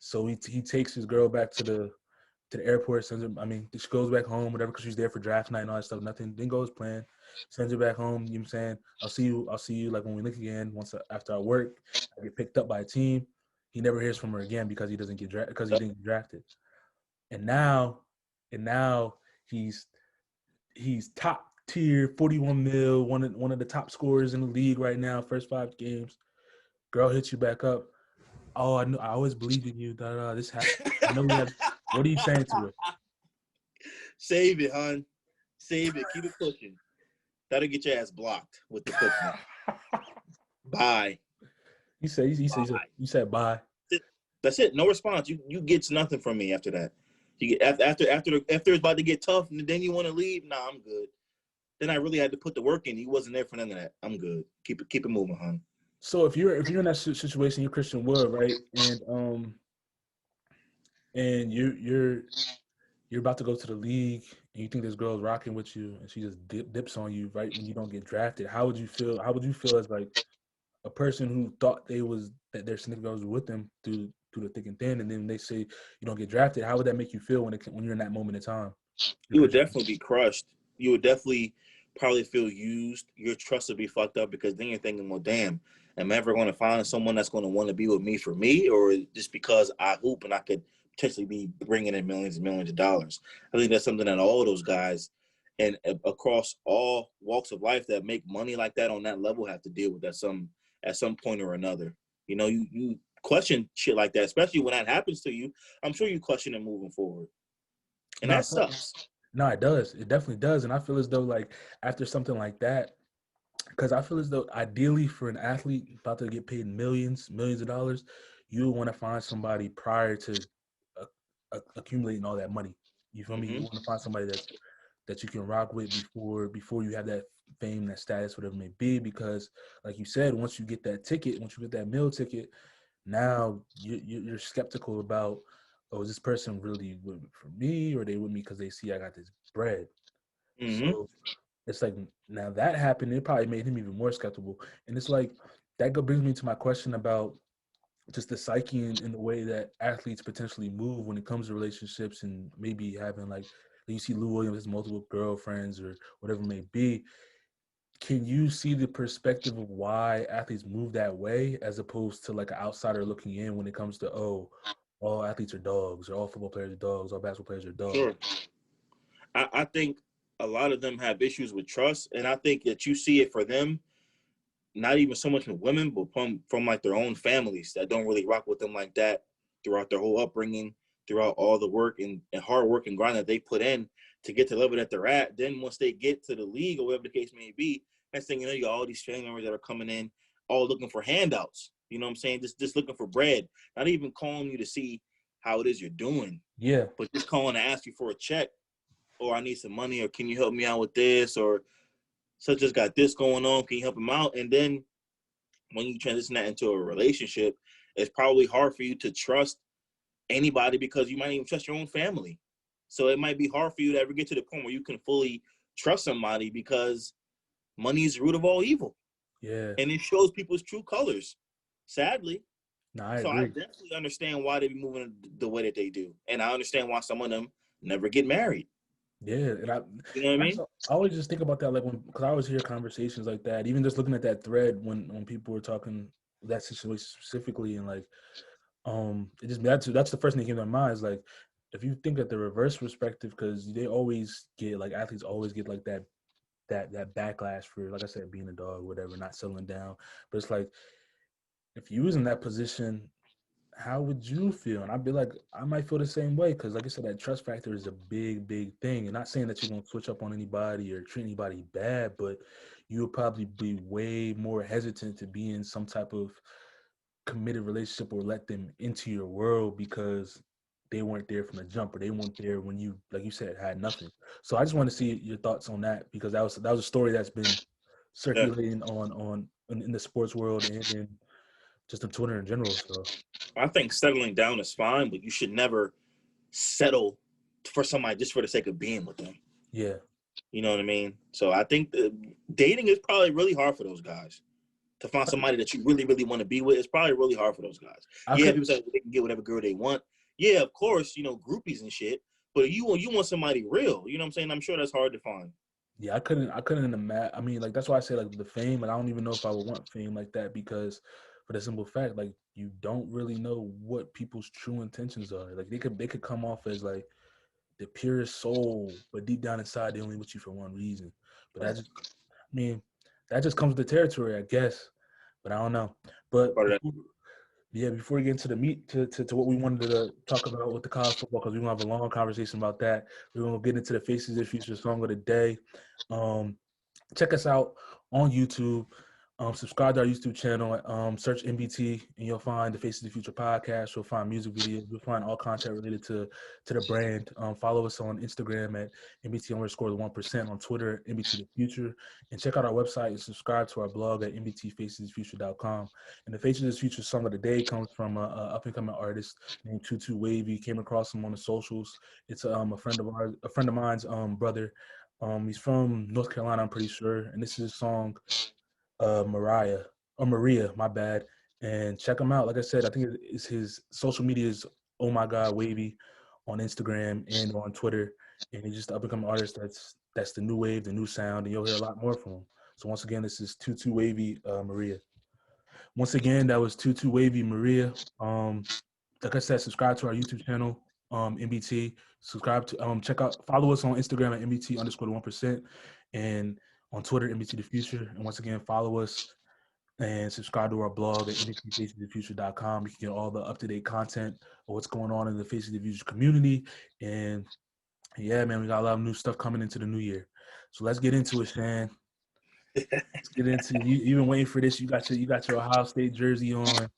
C: So he takes his girl back to the airport, sends her, she goes back home, whatever, because she's there for draft night and all that stuff. Nothing didn't go as planned. Sends her back home, you know what I'm saying? I'll see you like when we link again, after I work, I get picked up by a team. He never hears from her again because he didn't get drafted. And now he's top tier, 41 mil, one of the top scorers in the league right now, first 5 games. Girl hits you back up. Oh, I know, I always believed in you. This happened. I know we have. What are you saying to her?
B: Save it, hon. Save it. Keep it pushing. That'll get your ass blocked with the cooking. Bye.
C: You said bye.
B: That's it. No response. You get nothing from me after that. You get after it's about to get tough, and then you want to leave. Nah, I'm good. Then I really had to put the work in. You wasn't there for none of that. I'm good. Keep it moving, hon.
C: So if you're in that situation, you're Christian Wood, right? And you're about to go to the league, and you think this girl's rocking with you, and she just dips on you right when you don't get drafted. How would you feel? How would you feel as like a person who thought that their significant other was with them through the thick and thin, and then they say you don't get drafted? How would that make you feel when you're in that moment in time?
B: You would definitely be crushed. You would definitely probably feel used. Your trust would be fucked up, because then you're thinking, well, damn, am I ever going to find someone that's going to want to be with me for me, or just because I hoop and I could potentially be bringing in millions and millions of dollars? I think that's something that all those guys and across all walks of life that make money like that on that level have to deal with at some point or another. You know, you question shit like that, especially when that happens to you. I'm sure you question it moving forward. And that sucks.
C: No, it does. It definitely does. And I feel as though, like, after something like that, because I feel as though ideally for an athlete about to get paid millions of dollars, you want to find somebody prior to accumulating all that money. You feel me? You want to find somebody that you can rock with before you have that fame, that status, whatever it may be. Because, like you said, once you get that meal ticket, now you're skeptical about, oh, is this person really with for me, or they with me because they see I got this bread? So it's like, now that happened, it probably made him even more skeptical. And it's like, that brings me to my question about just the psyche in the way that athletes potentially move when it comes to relationships, and maybe having, like you see Lou Williams has multiple girlfriends or whatever it may be. Can you see the perspective of why athletes move that way, as opposed to like an outsider looking in when it comes to, oh, all athletes are dogs, or all football players are dogs, all basketball players are dogs?
B: Sure. I think a lot of them have issues with trust, and I think that you see it for them, not even so much with women, but from like their own families that don't really rock with them like that throughout their whole upbringing, throughout all the work and hard work and grind that they put in to get to the level that they're at. Then once they get to the league or whatever the case may be, next thing you know, you got all these family members that are coming in, all looking for handouts. You know what I'm saying? Just looking for bread, not even calling you to see how it is you're doing.
C: Yeah.
B: But just calling to ask you for a check, or I need some money, or can you help me out with this, or such as got this going on, can you help him out? And then when you transition that into a relationship, it's probably hard for you to trust anybody, because you might even trust your own family. So it might be hard for you to ever get to the point where you can fully trust somebody, because money is the root of all evil.
C: Yeah.
B: And it shows people's true colors, sadly.
C: No, I
B: so
C: agree.
B: I definitely understand why they be moving the way that they do. And I understand why some of them never get married.
C: Yeah, and
B: you know what I mean?
C: I always just think about that, like, because I always hear conversations like that, even just looking at that thread when people were talking that situation specifically, and like, it just that's the first thing that came to my mind is like, if you think at the reverse perspective, because they always get, like, athletes always get like that that backlash for, like I said, being a dog, whatever, not settling down. But it's like, if you was in that position, how would you feel? And I'd be like, I might feel the same way because, like I said, that trust factor is a big, big thing. And not saying that you're gonna switch up on anybody or treat anybody bad, but you would probably be way more hesitant to be in some type of committed relationship or let them into your world because they weren't there from the jump, or they weren't there when you, like you said, had nothing. So I just want to see your thoughts on that, because that was a story that's been
B: Yeah.
C: circulating in the sports world and in just on Twitter in general. So
B: I think settling down is fine, but you should never settle for somebody just for the sake of being with them.
C: yeah,
B: You know what I mean? So I think dating is probably really hard for those guys. To find somebody that you really, really want to be with, it's probably really hard for those guys.
C: I
B: Yeah,
C: could.
B: people say they can get whatever girl they want. Yeah, of course, groupies and shit. But you want somebody real. You know what I'm saying? I'm sure that's hard to find.
C: Yeah, I couldn't imagine. I mean, like, that's why I say, like, the fame. Like, I don't even know if I would want fame like that, because for the simple fact, like, you don't really know what people's true intentions are. Like, they could come off as like the purest soul, but deep down inside, they only with you for one reason. But
B: Right.
C: I mean, that just comes with the territory, I guess. But I don't know. But
B: Part of that.
C: before we get into the meat, to what we wanted to talk about with the college football, because we're gonna have a long conversation about that. We're gonna get into the Faces of the Future song of the day. Um, Check us out on YouTube. Subscribe to our YouTube channel. Search MBT, and you'll find the Faces of the Future podcast. You'll find music videos. You'll find all content related to the brand. Follow us on Instagram at MBT_1%, on Twitter, MBT the Future, and check out our website and subscribe to our blog at MBTFacesTheFuture.com. And the Faces of the Future song of the day comes from a up and coming artist named Tutu Wavy. Came across him on the socials. It's a friend of mine's brother. He's from North Carolina, I'm pretty sure, and this is his song, Maria, my bad. And check him out. Like I said, I think it's his social media is Oh My God Wavy on Instagram and on Twitter, and he's just an up and coming artist. That's the new wave, the new sound, and you'll hear a lot more from him. So once again, this is Tutu Wavy, Maria. Once again, that was Tutu Wavy, Maria. Like I said, subscribe to our YouTube channel, MBT. Subscribe to follow us on Instagram at MBT_1%, and on Twitter, MBT the Future. And once again, follow us and subscribe to our blog at MBTFacesTheFuture.com. You can get all the up-to-date content of what's going on in the Faces of the Future community. And yeah, man, we got a lot of new stuff coming into the new year. So let's get into it, Shan. Let's get into you. You've been waiting for this. You got your Ohio State jersey on.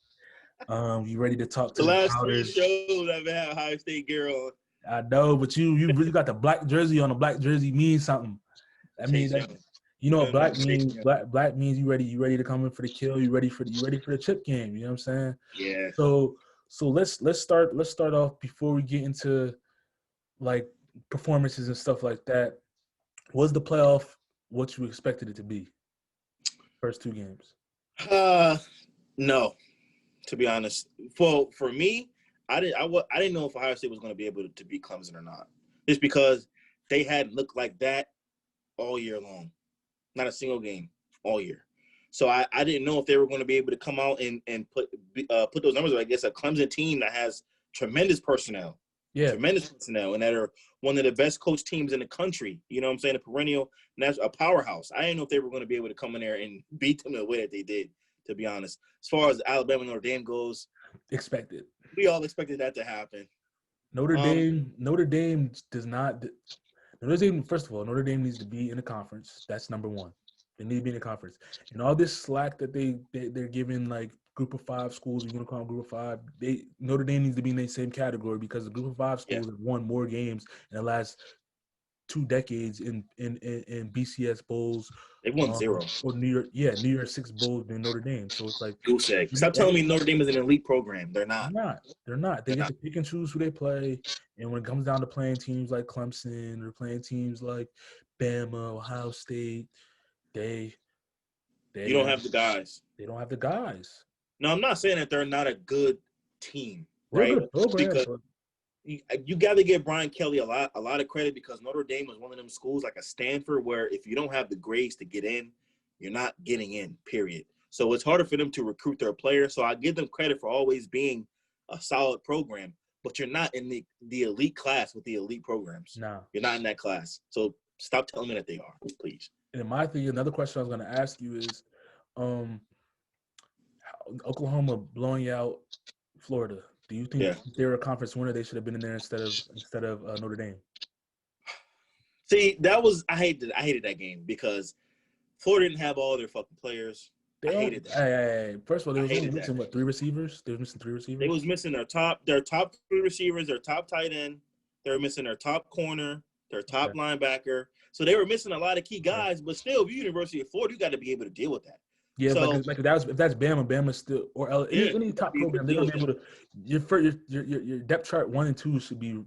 C: You ready to talk
B: The
C: to the
B: last 3
C: doubters?
B: shows I've had Ohio State gear on.
C: I know, but you really got the black jersey on. The black jersey means something. I mean,
B: Chase
C: that,
B: Young.
C: you know what black
B: Chase
C: means.
B: Young.
C: Black means you ready to come in for the kill. You ready for the chip game. You know what I'm saying?
B: Yeah.
C: So let's start off before we get into like performances and stuff like that. Was the playoff what you expected it to be? First 2 games.
B: No, to be honest. For me, I didn't know if Ohio State was going to be able to beat Clemson or not. Just because they hadn't looked like that all year long. Not a single game all year. So I didn't know if they were going to be able to come out and put those numbers. I guess a Clemson team that has tremendous personnel,
C: Yeah.
B: and that are one of the best coach teams in the country. You know what I'm saying? A perennial, a powerhouse. I didn't know if they were going to be able to come in there and beat them the way that they did, to be honest. As far as Alabama and Notre Dame goes,
C: Expected.
B: we all expected that to happen.
C: Notre Dame does not. First of all, Notre Dame needs to be in the conference. That's number one. They need to be in the conference. And all this slack that they're giving, like, group of 5 schools, you're gonna call them group of 5. Notre Dame needs to be in the same category, because the group of 5 schools have won more games in the last 2 decades in BCS bowls.
B: They won 0.
C: Or New Year's 6 bowls than Notre Dame. So it's like,
B: Goose egg. Stop telling me Notre Dame is an elite program. They're not.
C: They're not. They get to pick and choose who they play. And when it comes down to playing teams like Clemson or playing teams like Bama, Ohio State, they
B: You don't have the guys.
C: They don't have the guys.
B: No, I'm not saying that they're not a good team,
C: They're
B: right?
C: a good program,
B: Because you got to give Brian Kelly a lot of credit, because Notre Dame was one of them schools like a Stanford where if you don't have the grades to get in, you're not getting in, period. So it's harder for them to recruit their players. So I give them credit for always being a solid program, but you're not in the elite class with the elite programs.
C: No.
B: You're not in that class. So stop telling me that they are, please.
C: And my thing, another question I was going to ask you is, um, Oklahoma blowing out Florida. Do you think
B: Yeah.
C: they were a conference winner? They should have been in there instead of Notre Dame.
B: See, I hated that game because Florida didn't have all their fucking players. I hated that.
C: Hey, first of all, they
B: I
C: was only
B: hated
C: missing
B: that.
C: 3 receivers. They were missing 3
B: They
C: receivers.
B: was missing their top 3 receivers, their top tight end. They were missing their top corner, their top
C: Okay.
B: linebacker. So they were missing a lot of key
C: Okay.
B: guys. But still, if you're University of Florida, you got to be able to deal with that.
C: Yeah,
B: So
C: like if that's Bama still or any top program, they're gonna be able to. Your depth chart 1 and 2 should be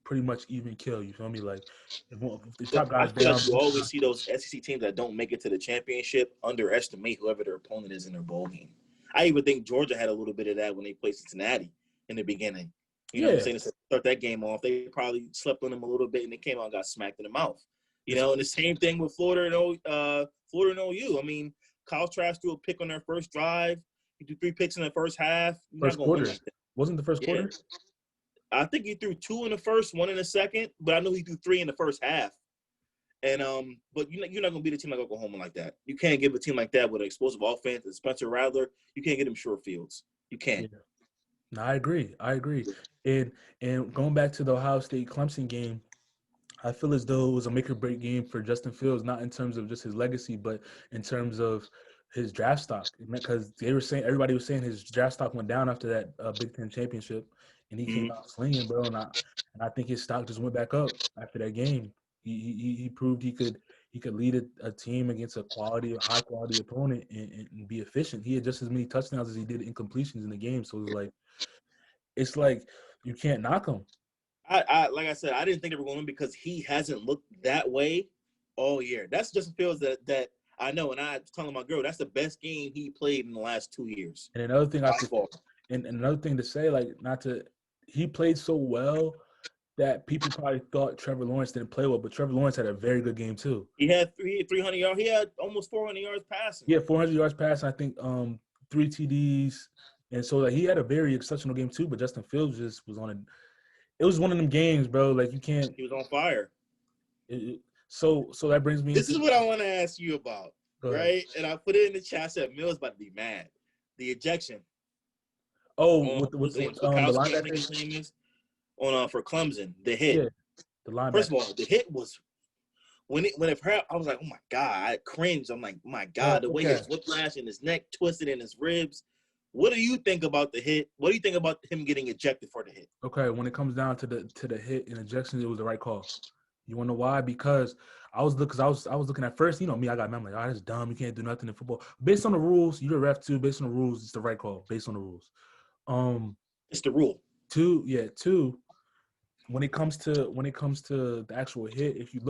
C: pretty much even kill. You feel me? Like if the top
B: But I
C: guys
B: feel
C: down,
B: like you always see those SEC teams that don't make it to the championship underestimate whoever their opponent is in their bowl game. I even think Georgia had a little bit of that when they played Cincinnati in the beginning. You know what I'm saying? To start that game off, they probably slept on them a little bit, and they came out and got smacked in the mouth. You know, and the same thing with Florida and OU. I mean, Kyle Trask threw a pick on their first drive. He threw 3 picks in the first half. You're
C: first
B: not gonna win
C: quarter.
B: like that.
C: Wasn't the first quarter?
B: I think he threw 2 in the first, 1 in the second, but I know he threw 3 in the first half. And but you're not gonna beat a team like Oklahoma like that. You can't give a team like that with an explosive offense and Spencer Rattler. You can't get him short fields. You can't.
C: Yeah. No, I agree. And going back to the Ohio State Clemson game, I feel as though it was a make or break game for Justin Fields, not in terms of just his legacy, but in terms of his draft stock. Because everybody was saying his draft stock went down after that Big Ten championship, and he came out slinging, bro. And I think his stock just went back up after that game. He proved he could lead a team against a high quality opponent and be efficient. He had just as many touchdowns as he did incompletions in the game. So it's like you can't knock him.
B: I like I said, I didn't think they were going to win because he hasn't looked that way all year. That's Justin Fields that I know, and I was telling my girl that's the best game he played in the last 2 years.
C: And another thing another thing to say, like he played so well that people probably thought Trevor Lawrence didn't play well, but Trevor Lawrence had a very good game too.
B: He had 300 yards. He had almost 400 yards passing.
C: Yeah, 400 yards passing. I think 3 TDs, and so he had a very exceptional game too. But Justin Fields just was on it was one of them games, bro. Like you can't.
B: He was on fire.
C: So that brings me.
B: This is what I want to ask you about, right? And I put it in the chat. I said Mill's about to be mad. The ejection.
C: Oh, with the linebacker.
B: His name is for Clemson. The hit. Yeah,
C: the linebacker.
B: First of all, the hit was when it hurt. I was like, oh my god, I cringed. I'm like, my god, the way his whiplash and his neck twisted and his ribs. What do you think about the hit? What do you think about him getting ejected for the hit?
C: Okay, when it comes down to the hit and ejection, it was the right call. You want to know why? Because I was looking at first, you know me, I'm like, that's dumb. You can't do nothing in football. Based on the rules, you're a ref too. Based on the rules, it's the right call. Based on the rules,
B: it's the rule.
C: Two. When it comes to the actual hit, if you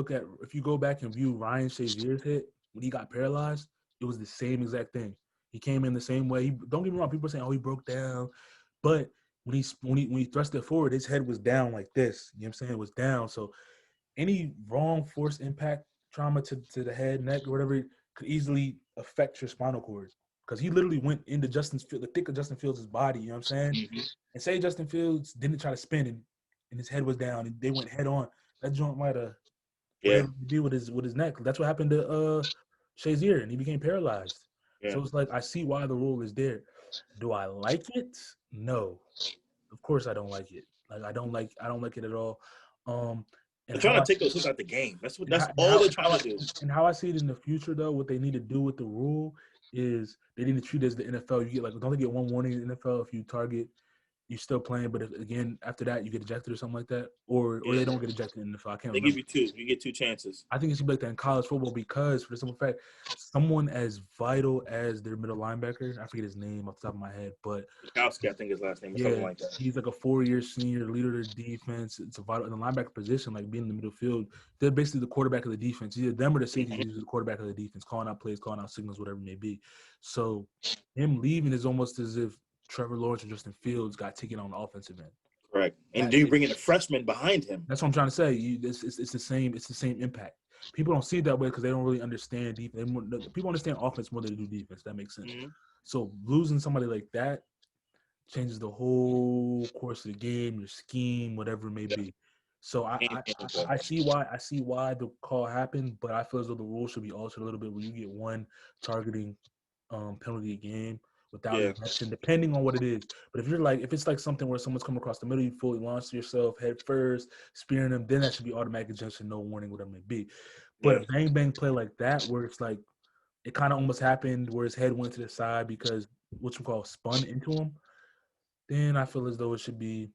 C: go back and view Ryan Shazier's hit when he got paralyzed, it was the same exact thing. He came in the same way. Don't get me wrong. People are saying, "Oh, he broke down," but when he thrust it forward, his head was down like this. You know what I'm saying? It was down. So any wrong force impact trauma to the head, neck, or whatever could easily affect your spinal cord. Because he literally went into the thick of Justin Fields' body. You know what I'm saying? Mm-hmm. And say Justin Fields didn't try to spin and his head was down and they went head on. That joint might have do with his neck. That's what happened to Shazier, and he became paralyzed. Yeah. So it's like I see why the rule is there. Do I like it? No. Of course I don't like it. Like I don't like it at all.
B: They're trying to take those out the game. That's all they're trying to do.
C: And how I see it in the future though, what they need to do with the rule is they need to treat it as the NFL. You get don't they get one warning in the NFL if you target you're still playing, but again after that you get ejected or something like that, or they don't get ejected in the NFL. I can't remember.
B: They give you 2. You get 2 chances.
C: I think it should be like that in college football because, for the simple fact, someone as vital as their middle linebacker, I forget his name off the top of my head, but
B: Kowski, I think his last name is something like that.
C: He's like a 4-year senior leader of the defense. It's a vital in the linebacker position, like being in the middle field. They're basically the quarterback of the defense. Either them or the safety is the quarterback of the defense, calling out plays, calling out signals, whatever it may be. So him leaving is almost as if Trevor Lawrence or Justin Fields got taken on the offensive end.
B: Correct. And do you bring in a freshman behind him? That's
C: what I'm trying to say. It's the same. It's the same impact. People don't see it that way because they don't really understand defense. People understand offense more than they do defense. That makes sense. Mm-hmm. So losing somebody like that changes the whole course of the game, your scheme, whatever it may be. So I see why the call happened, but I feel as though the rule should be altered a little bit where you get one targeting penalty a game without
B: Yeah.
C: ejection, depending on what it is. But if it's like something where someone's coming across the middle, you fully launch yourself head first, spearing them, then that should be automatic ejection, no warning, whatever it may be. But a bang bang play like that, where it's like it kind of almost happened where his head went to the side because what you call spun into him, then I feel as though it should be.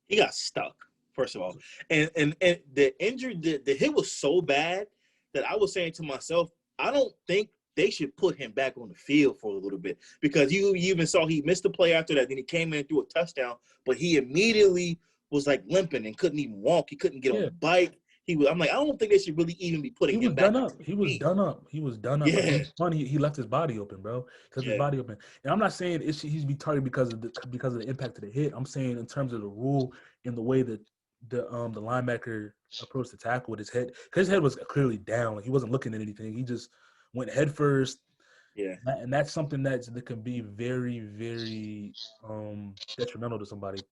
B: He got stuck, first of all. And the injury, the hit was so bad that I was saying to myself, I don't think they should put him back on the field for a little bit, because you even saw he missed the play after that. Then he came in and threw a touchdown, but he immediately was like limping and couldn't even walk. He couldn't get on the bike. I'm like, I don't think they should really even be putting him back.
C: He was done up.
B: Yeah.
C: Like, it's funny. He left his body open, bro. He left his body open. And I'm not saying he's be targeted because of the impact of the hit. I'm saying in terms of the rule and the way that the linebacker approached the tackle with his head, because his head was clearly down. Like, he wasn't looking at anything. He just went head first.
B: Yeah.
C: And that's something that can be very, very detrimental to somebody.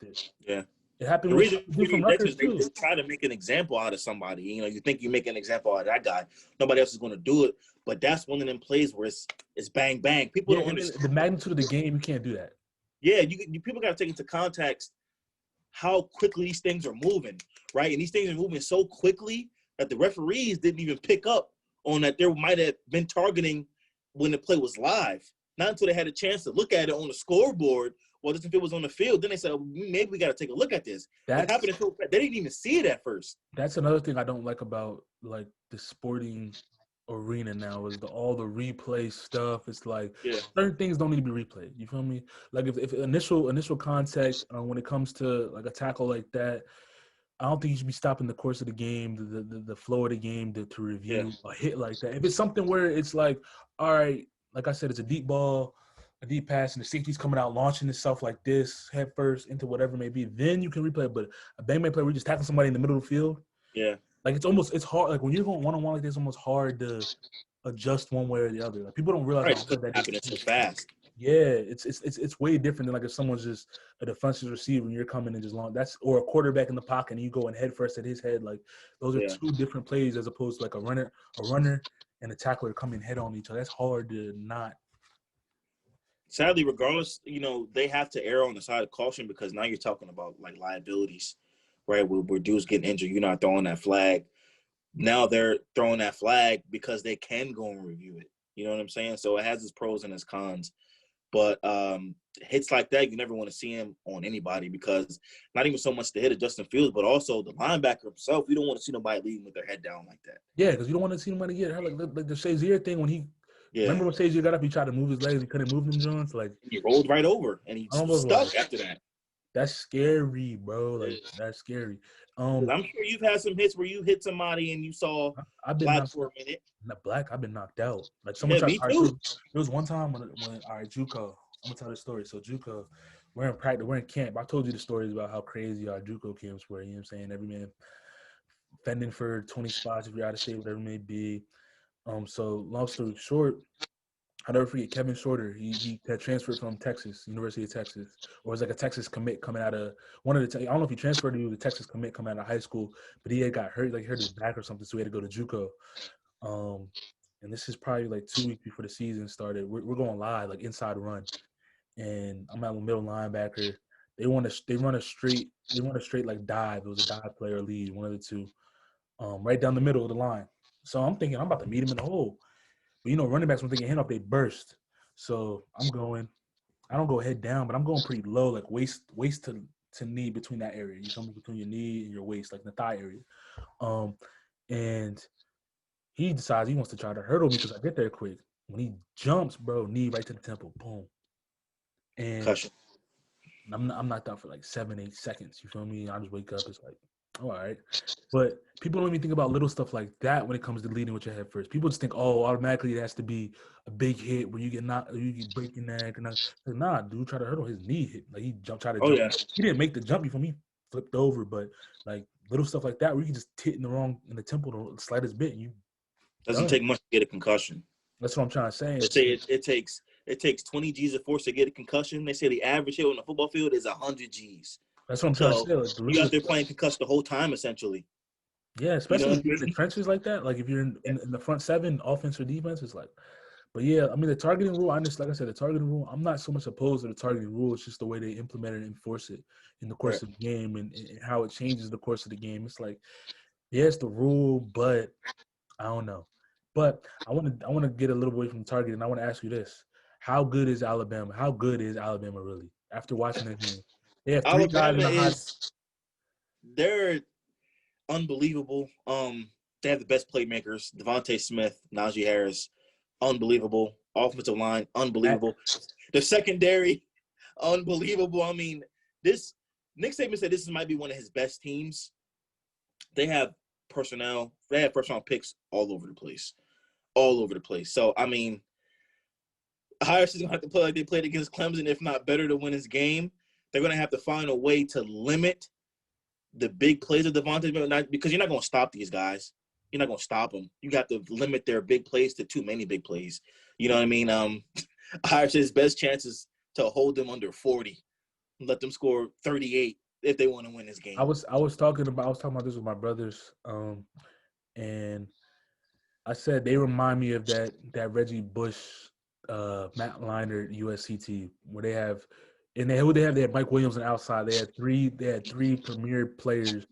B: Yeah.
C: It happened
B: the
C: with
B: reason
C: from Rutgers
B: they
C: too.
B: try to make an example out of somebody. You know, you think you make an example out of that guy, nobody else is going to do it. But that's one of them plays where it's bang bang. People don't understand
C: the magnitude of the game. You can't do that.
B: Yeah, you people got to take into context how quickly these things are moving, right? And these things are moving so quickly that the referees didn't even pick up on that there might have been targeting when the play was live. Not until they had a chance to look at it on the scoreboard, or just if it was on the field. Then they said, maybe we got to take a look at this. What happened? They didn't even see it at first.
C: That's another thing I don't like about like the sporting arena now is all the replay stuff. It's like certain things don't need to be replayed. You feel me? Like if initial contact when it comes to like a tackle like that, I don't think you should be stopping the course of the game, the flow of the game to review a hit like that. If it's something where it's like, all right, like I said, it's a deep ball, a deep pass, and the safety's coming out, launching itself like this, head first into whatever it may be, then you can replay it. But a bang bang play where you just tackle somebody in the middle of the field, like it's hard. Like when you're going one-on-one like this, it's almost hard to adjust one way or the other. Like people don't realize how that
B: happening so fast.
C: Yeah, it's way different than like if someone's just a defensive receiver and you're coming in just long. Or a quarterback in the pocket and you go and head first at his head. Like those are two different plays as opposed to like a runner and a tackler coming head on each other. That's hard to not.
B: Sadly, regardless, you know, they have to err on the side of caution because now you're talking about like liabilities, right? Where dudes getting injured, you're not throwing that flag. Now they're throwing that flag because they can go and review it. You know what I'm saying? So it has its pros and its cons. But hits like that, you never want to see him on anybody because not even so much the hit of Justin Fields, but also the linebacker himself. You don't want to see nobody leaving with their head down like that.
C: Yeah, because you don't want to see nobody get hurt. Like the Shazier thing when he remember when Shazier got up, he tried to move his legs, he couldn't move them joints. Like
B: he rolled right over and he stuck after that.
C: That's scary, bro. Like that's scary.
B: I'm sure you've had some hits where you hit somebody and you saw black for a minute.
C: Not black. I've been knocked out. Like someone tried. There was one time when all right, JUCO. I'm gonna tell this story. So JUCO, we're in practice, we're in camp. I told you the stories about how crazy our JUCO camps were. You know what I'm saying? Every man fending for 20 spots if you're out of state, whatever it may be. So long story short, I'll never forget Kevin Shorter. He had transferred from Texas, University of Texas, or it was like a Texas commit coming out of one of the. I don't know if he transferred to the Texas commit coming out of high school, but he had got hurt, like hurt his back or something, so he had to go to JUCO. And this is probably like 2 weeks before the season started. We're going live, like inside run, and I'm at the middle linebacker. They run a straight like dive. It was a dive player lead, one of the two, right down the middle of the line. So I'm thinking I'm about to meet him in the hole. But, you know, running backs, when they get hand off, they burst. So I don't go head down, but I'm going pretty low, like waist to knee between that area. You come between your knee and your waist, like the thigh area. And he decides he wants to try to hurdle me because I get there quick. When he jumps, bro, knee right to the temple, boom. And I'm knocked out for like 7-8 seconds. You feel me? I just wake up. It's like, all right. But people don't even think about little stuff like that when it comes to leading with your head first. People just think, oh, automatically it has to be a big hit where you get knocked, or you get break your neck. Nah, dude, try to hurdle his knee hit. Like he tried to jump.
B: Yeah.
C: He didn't make the jump before he flipped over, but like little stuff like that where you can just hit in the temple the slightest bit. And you
B: doesn't take much to get a concussion.
C: That's what I'm trying to say.
B: They say it takes 20 G's of force to get a concussion. They say the average hit on the football field is 100 G's.
C: That's what I'm trying to
B: So
C: say. Like,
B: you out there playing concussed the whole time, essentially.
C: yeah,
B: You know
C: especially
B: what
C: if
B: I
C: you're in the
B: mean?
C: trenches like that. Like if you're in the front seven, offense or defense, it's like. But yeah, I mean the targeting rule. I just like I said, the targeting rule. I'm not so much opposed to the targeting rule. It's just the way they implement it and enforce it in the course
B: Right.
C: of the game and how it changes the course of the game. It's like, yeah, it's the rule, but I don't know. But I want to get a little away from the target, and I want to ask you this: How good is Alabama? How good is Alabama really? After watching that game, they have three guys in
B: Alabama
C: the hot.
B: they're unbelievable. They have the best playmakers: Devontae Smith, Najee Harris, unbelievable. Offensive line, unbelievable. The secondary, unbelievable. I mean, this Nick Saban said this might be one of his best teams. They have personnel. They have first round picks all over the place, all over the place. So I mean, Harris is gonna have to play like they played against Clemson, if not better, to win his game. They're gonna have to find a way to limit the big plays of Devontae, because you're not gonna stop these guys. You're not gonna stop them. You got to limit their big plays to too many big plays. You know what I mean? Harris's best chances to hold them under 40, let them score 38 if they want to win this game.
C: I was talking about this with my brothers, and I said they remind me of that Reggie Bush, Matt Leinart USC team where they have, and who they have? They had Mike Williams on the outside. They had three premier players,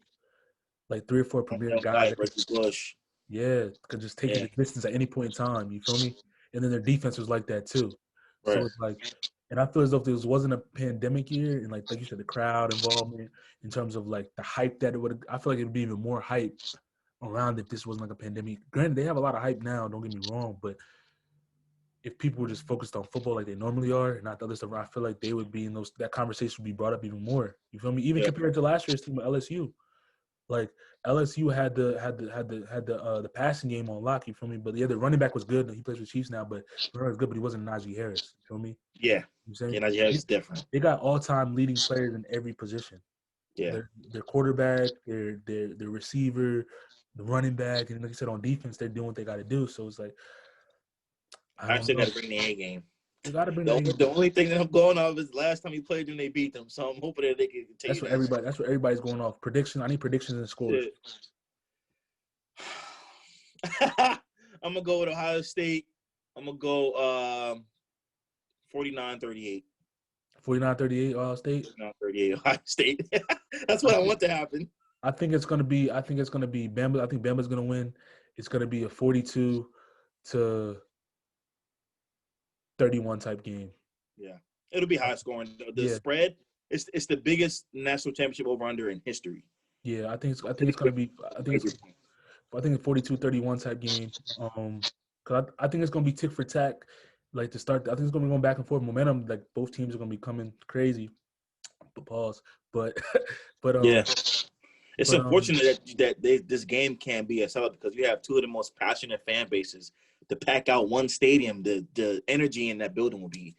C: like 3 or 4 premier guys that could,
B: Reggie Bush.
C: yeah, could just take you the distance at any point in time. You feel me? And then their defense was like that too. So
B: Right.
C: it's like, and I feel as though if this wasn't a pandemic year, and like you said, the crowd involvement in terms of like the hype that it would, I feel like it'd be even more hype around if this wasn't like a pandemic. Granted, they have a lot of hype now. Don't get me wrong, but if people were just focused on football like they normally are, and not the other stuff, I feel like they would be in those. That conversation would be brought up even more. You feel me? Even compared to last year's team with LSU, like LSU had the passing game on lock. You feel me? But yeah, the running back was good. He plays with Chiefs now, but the runner was good, but he wasn't Najee Harris. You feel me?
B: Yeah.
C: You saying?
B: Yeah, Najee Harris is different.
C: They got all-time leading players in every position.
B: Yeah.
C: Their quarterback, their receiver, the running back, and like you said, on defense, they're doing what they got to do. So it's like, I
B: I
C: don't
B: still
C: know.
B: got to bring the A game.
C: They got to bring
B: The only thing that I'm going off is last time he played them, they beat them. So I'm hoping that they can continue that.
C: That's what everybody's going off. Prediction. I need predictions and scores.
B: I'm gonna go with Ohio State. I'm gonna go 49-38.
C: 49-38 Ohio State.
B: 49-38 Ohio State. That's what I want to happen.
C: I think it's gonna be Bama. I think Bama's gonna win. It's gonna be a 42-31 type game.
B: Yeah, it'll be high scoring. The spread, it's the biggest national championship over under in history.
C: Yeah, I think it's gonna be. I think it's 42-31 type game. Cause I think it's gonna be tick for tack. Like to start, I think it's gonna be going back and forth. Momentum, like both teams are gonna be coming crazy. But pause. But
B: yeah. It's unfortunate that this game can't be a sellout because you have two of the most passionate fan bases to pack out one stadium. The energy in that building will be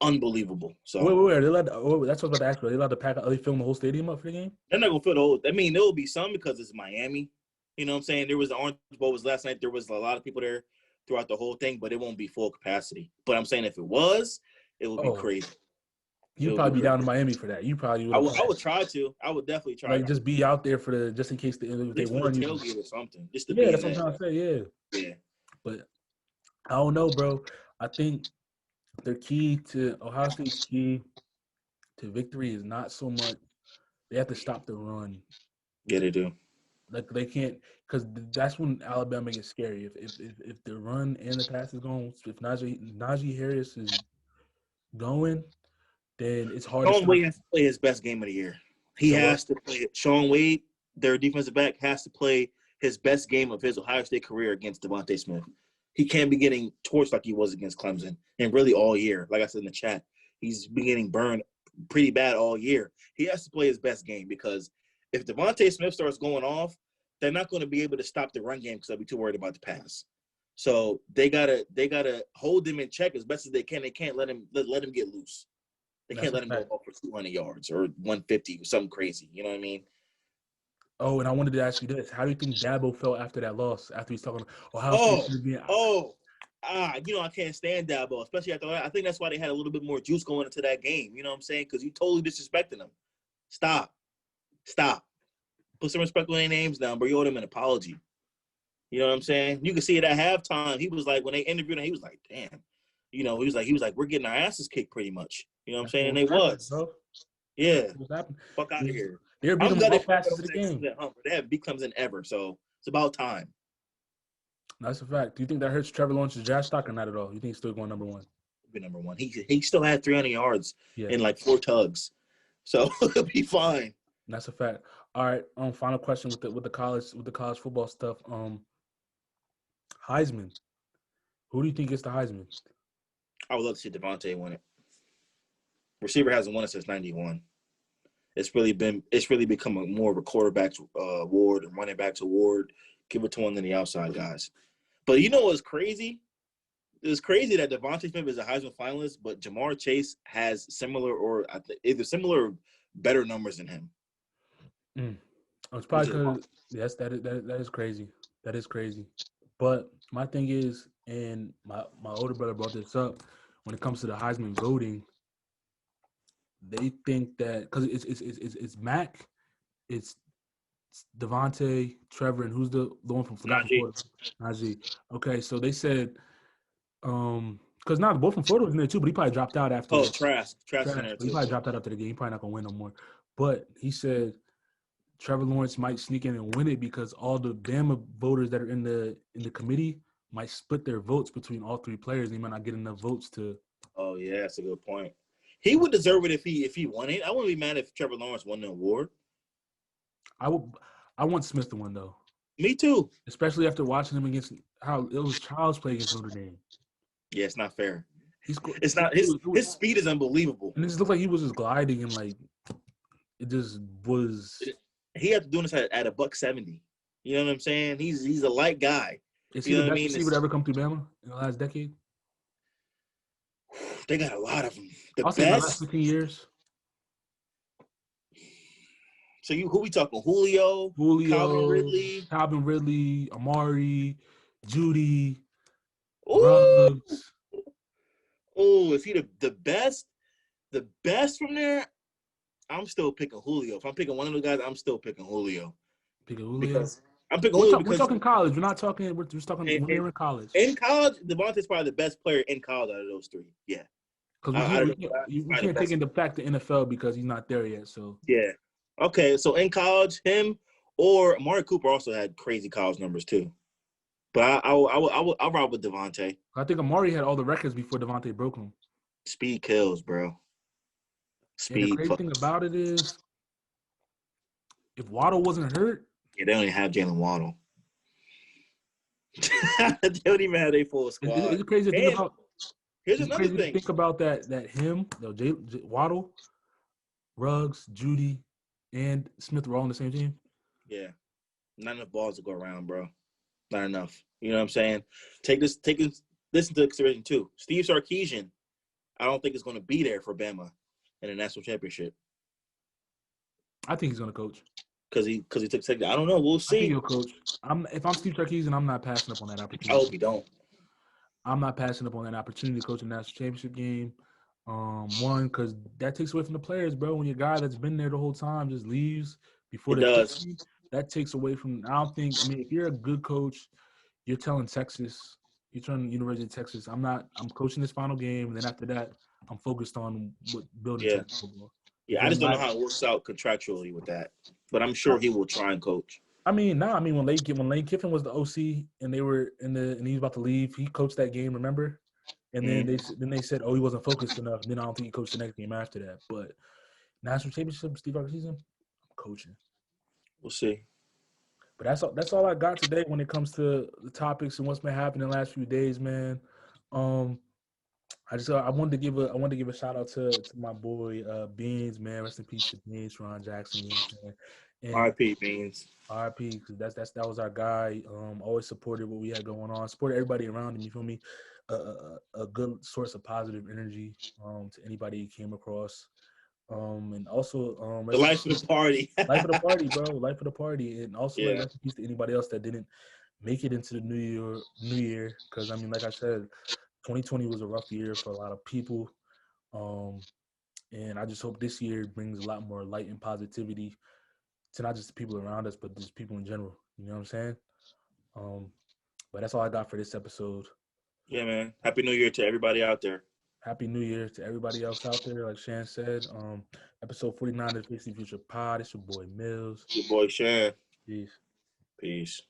B: unbelievable. So
C: wait, are they allowed? That's what I was about to ask you. Are they allowed to pack? Are they filling the whole stadium up for the game?
B: they're not gonna fill the whole. I mean, there will be some because it's Miami. You know what I'm saying? There was the Orange Bowl was last night. There was a lot of people there throughout the whole thing, but it won't be full capacity. But I'm saying if it was, it would be crazy.
C: You'd probably be down in Miami for that. You probably would.
B: I would try to. I would definitely try.
C: Like just be out there for just in case they won.
B: Tailgate or something. Just to
C: yeah, that's what I'm trying to say. Yeah.
B: Yeah.
C: But I don't know, bro. I think Ohio State's key to victory is not so much they have to stop the run.
B: Yeah, they do.
C: Like they can't, because that's when Alabama gets scary. If the run and the pass is going, if Najee Harris is going, then it's hard to
B: Sean
C: stop.
B: Wade has to play his best game of the year. He has to play it. Sean Wade, their defensive back, has to play his best game of his Ohio State career against Devontae Smith. He can't be getting torched like he was against Clemson, and really all year. Like I said in the chat, he's been getting burned pretty bad all year. He has to play his best game because if Devontae Smith starts going off, they're not going to be able to stop the run game because they'll be too worried about the pass. So they gotta hold him in check as best as they can. They can't let him get loose. They can't let him go off for 200 yards or 150 or something crazy. You know what I mean?
C: Oh, and I wanted to ask you this: how do you think Dabo felt after that loss? After he's talking, Ohio State
B: I can't stand Dabo, especially after that. I think that's why they had a little bit more juice going into that game. You know what I'm saying? Because you totally disrespecting them. Stop. Stop. Put some respect on their names down, bro. You owe them an apology. You know what I'm saying? You can see it at halftime. He was like, when they interviewed him, he was like, damn. You know, he was like, we're getting our asses kicked pretty much. You know what I'm saying? And they was.
C: Bro.
B: Yeah.
C: What's happening?
B: Fuck out of here.
C: They're
B: I'm
C: beating
B: glad
C: them
B: they
C: all passes of the game.
B: They haven't beat Clemson ever, so it's about time.
C: That's a fact. Do you think that hurts Trevor Lawrence's draft stock or not at all? You think he's still going number one?
B: He'll be number one. He still had 300 yards in like 4 tugs, so he'll be fine.
C: That's a fact. All right. Final question with the college football stuff. Heisman. Who do you think gets the Heisman?
B: I would love to see Devontae win it. Receiver hasn't won it since '91. It's really become more of a quarterback's award and running back's award. Give it to one of the outside guys. But you know what's crazy? It's crazy that Devontae Smith is a Heisman finalist, but Jamar Chase has similar or either similar or better numbers than him.
C: It's probably because yes, that is crazy. That is crazy. But my thing is, and my older brother brought this up, when it comes to the Heisman voting, they think that because it's Mac, it's Devontae, Trevor, and who's the one from Florida? Najee. Okay, so they said, because now both from Florida was in there too, but he probably dropped out after.
B: Oh, Trask in there too.
C: He probably dropped out after the game. He probably not gonna win no more. But he said Trevor Lawrence might sneak in and win it because all the Bama voters that are in the committee might split their votes between all 3 players. And he might not get enough votes to.
B: Oh yeah, that's a good point. He would deserve it if he won it. I wouldn't be mad if Trevor Lawrence won the award.
C: I want Smith to win though.
B: Me too.
C: Especially after watching him against how it was child's play against Notre Dame.
B: Yeah, it's not fair. It's not his speed is unbelievable.
C: And it just looked like he was just gliding and like it just was.
B: He had to do this at a $170. You know what I'm saying? He's a light guy.
C: Is he the best receiver to ever come through Bama in the last decade?
B: They got a lot of them.
C: I'll say the last 15 years.
B: So who we talking? Julio,
C: Calvin Ridley, Amari, Judy,
B: Ruggs. Oh, is he the best? The best from there? I'm still picking Julio. If I'm picking one of the guys, I'm still picking Julio. I'm picking Julio because
C: we're talking college. We're not talking. We're just talking when we're in college.
B: In college, Devontae's probably the best player in college out of those 3. Yeah.
C: Because we can't take into fact the NFL because he's not there yet. So
B: yeah. Okay, so in college, him or Amari Cooper also had crazy college numbers too. But I'll ride with Devontae.
C: I think Amari had all the records before Devontae broke them.
B: Speed kills, bro.
C: Speed. And the crazy thing about it is, if Waddle wasn't hurt,
B: yeah, they don't even have Jalen Waddle. They don't even have their full squad.
C: It's crazy to think about.
B: Here's another thing.
C: Think about that him, Waddle, Ruggs, Judy, and Smith were all on the same team.
B: Yeah. Not enough balls to go around, bro. Not enough. You know what I'm saying? Take this into consideration too. Steve Sarkisian, I don't think is going to be there for Bama in the national championship.
C: I think he's going to coach.
B: Because he took second. I don't know. We'll see.
C: I think he'll coach. If I'm Steve Sarkisian, I'm not passing up on that opportunity.
B: I hope he don't.
C: I'm not passing up on that opportunity to coach a national championship game. One, because that takes away from the players, bro. When your guy that's been there the whole time just leaves before that takes away from. I don't think. I mean, if you're a good coach, you're telling Texas, you're telling University of Texas, I'm coaching this final game, and then after that, I'm focused on building Texas football.
B: Yeah, I just don't know how it works out contractually with that, but I'm sure he will try and coach.
C: When Lane Kiffin was the OC and they were and he was about to leave, he coached that game, remember? And then they said, oh, he wasn't focused enough. Then I don't think he coached the next game after that. But national championship, Steve Sarkisian, I'm coaching.
B: We'll see.
C: But that's all I got today when it comes to the topics and what's been happening the last few days, man. I wanted to give a shout out to my boy Beans, man. Rest in peace to Beans, Ron Jackson. You know what I'm saying?
B: R.I.P. Beans.
C: R.I.P. Because that was our guy. Always supported what we had going on. Supported everybody around him. You feel me? A good source of positive energy to anybody he came across. And also
B: the life of the party.
C: Life of the party, bro. Life of the party. And also rest in peace to anybody else that didn't make it into the new year. Because I mean, like I said, 2020 was a rough year for a lot of people. And I just hope this year brings a lot more light and positivity to not just the people around us, but just people in general. You know what I'm saying? But that's all I got for this episode.
B: Yeah, man. Happy New Year to everybody out there.
C: Happy New Year to everybody else out there. Like Shan said, episode 49 of the Fixing Future Pod. It's your boy Mills.
B: Your boy Shan.
C: Peace.
B: Peace.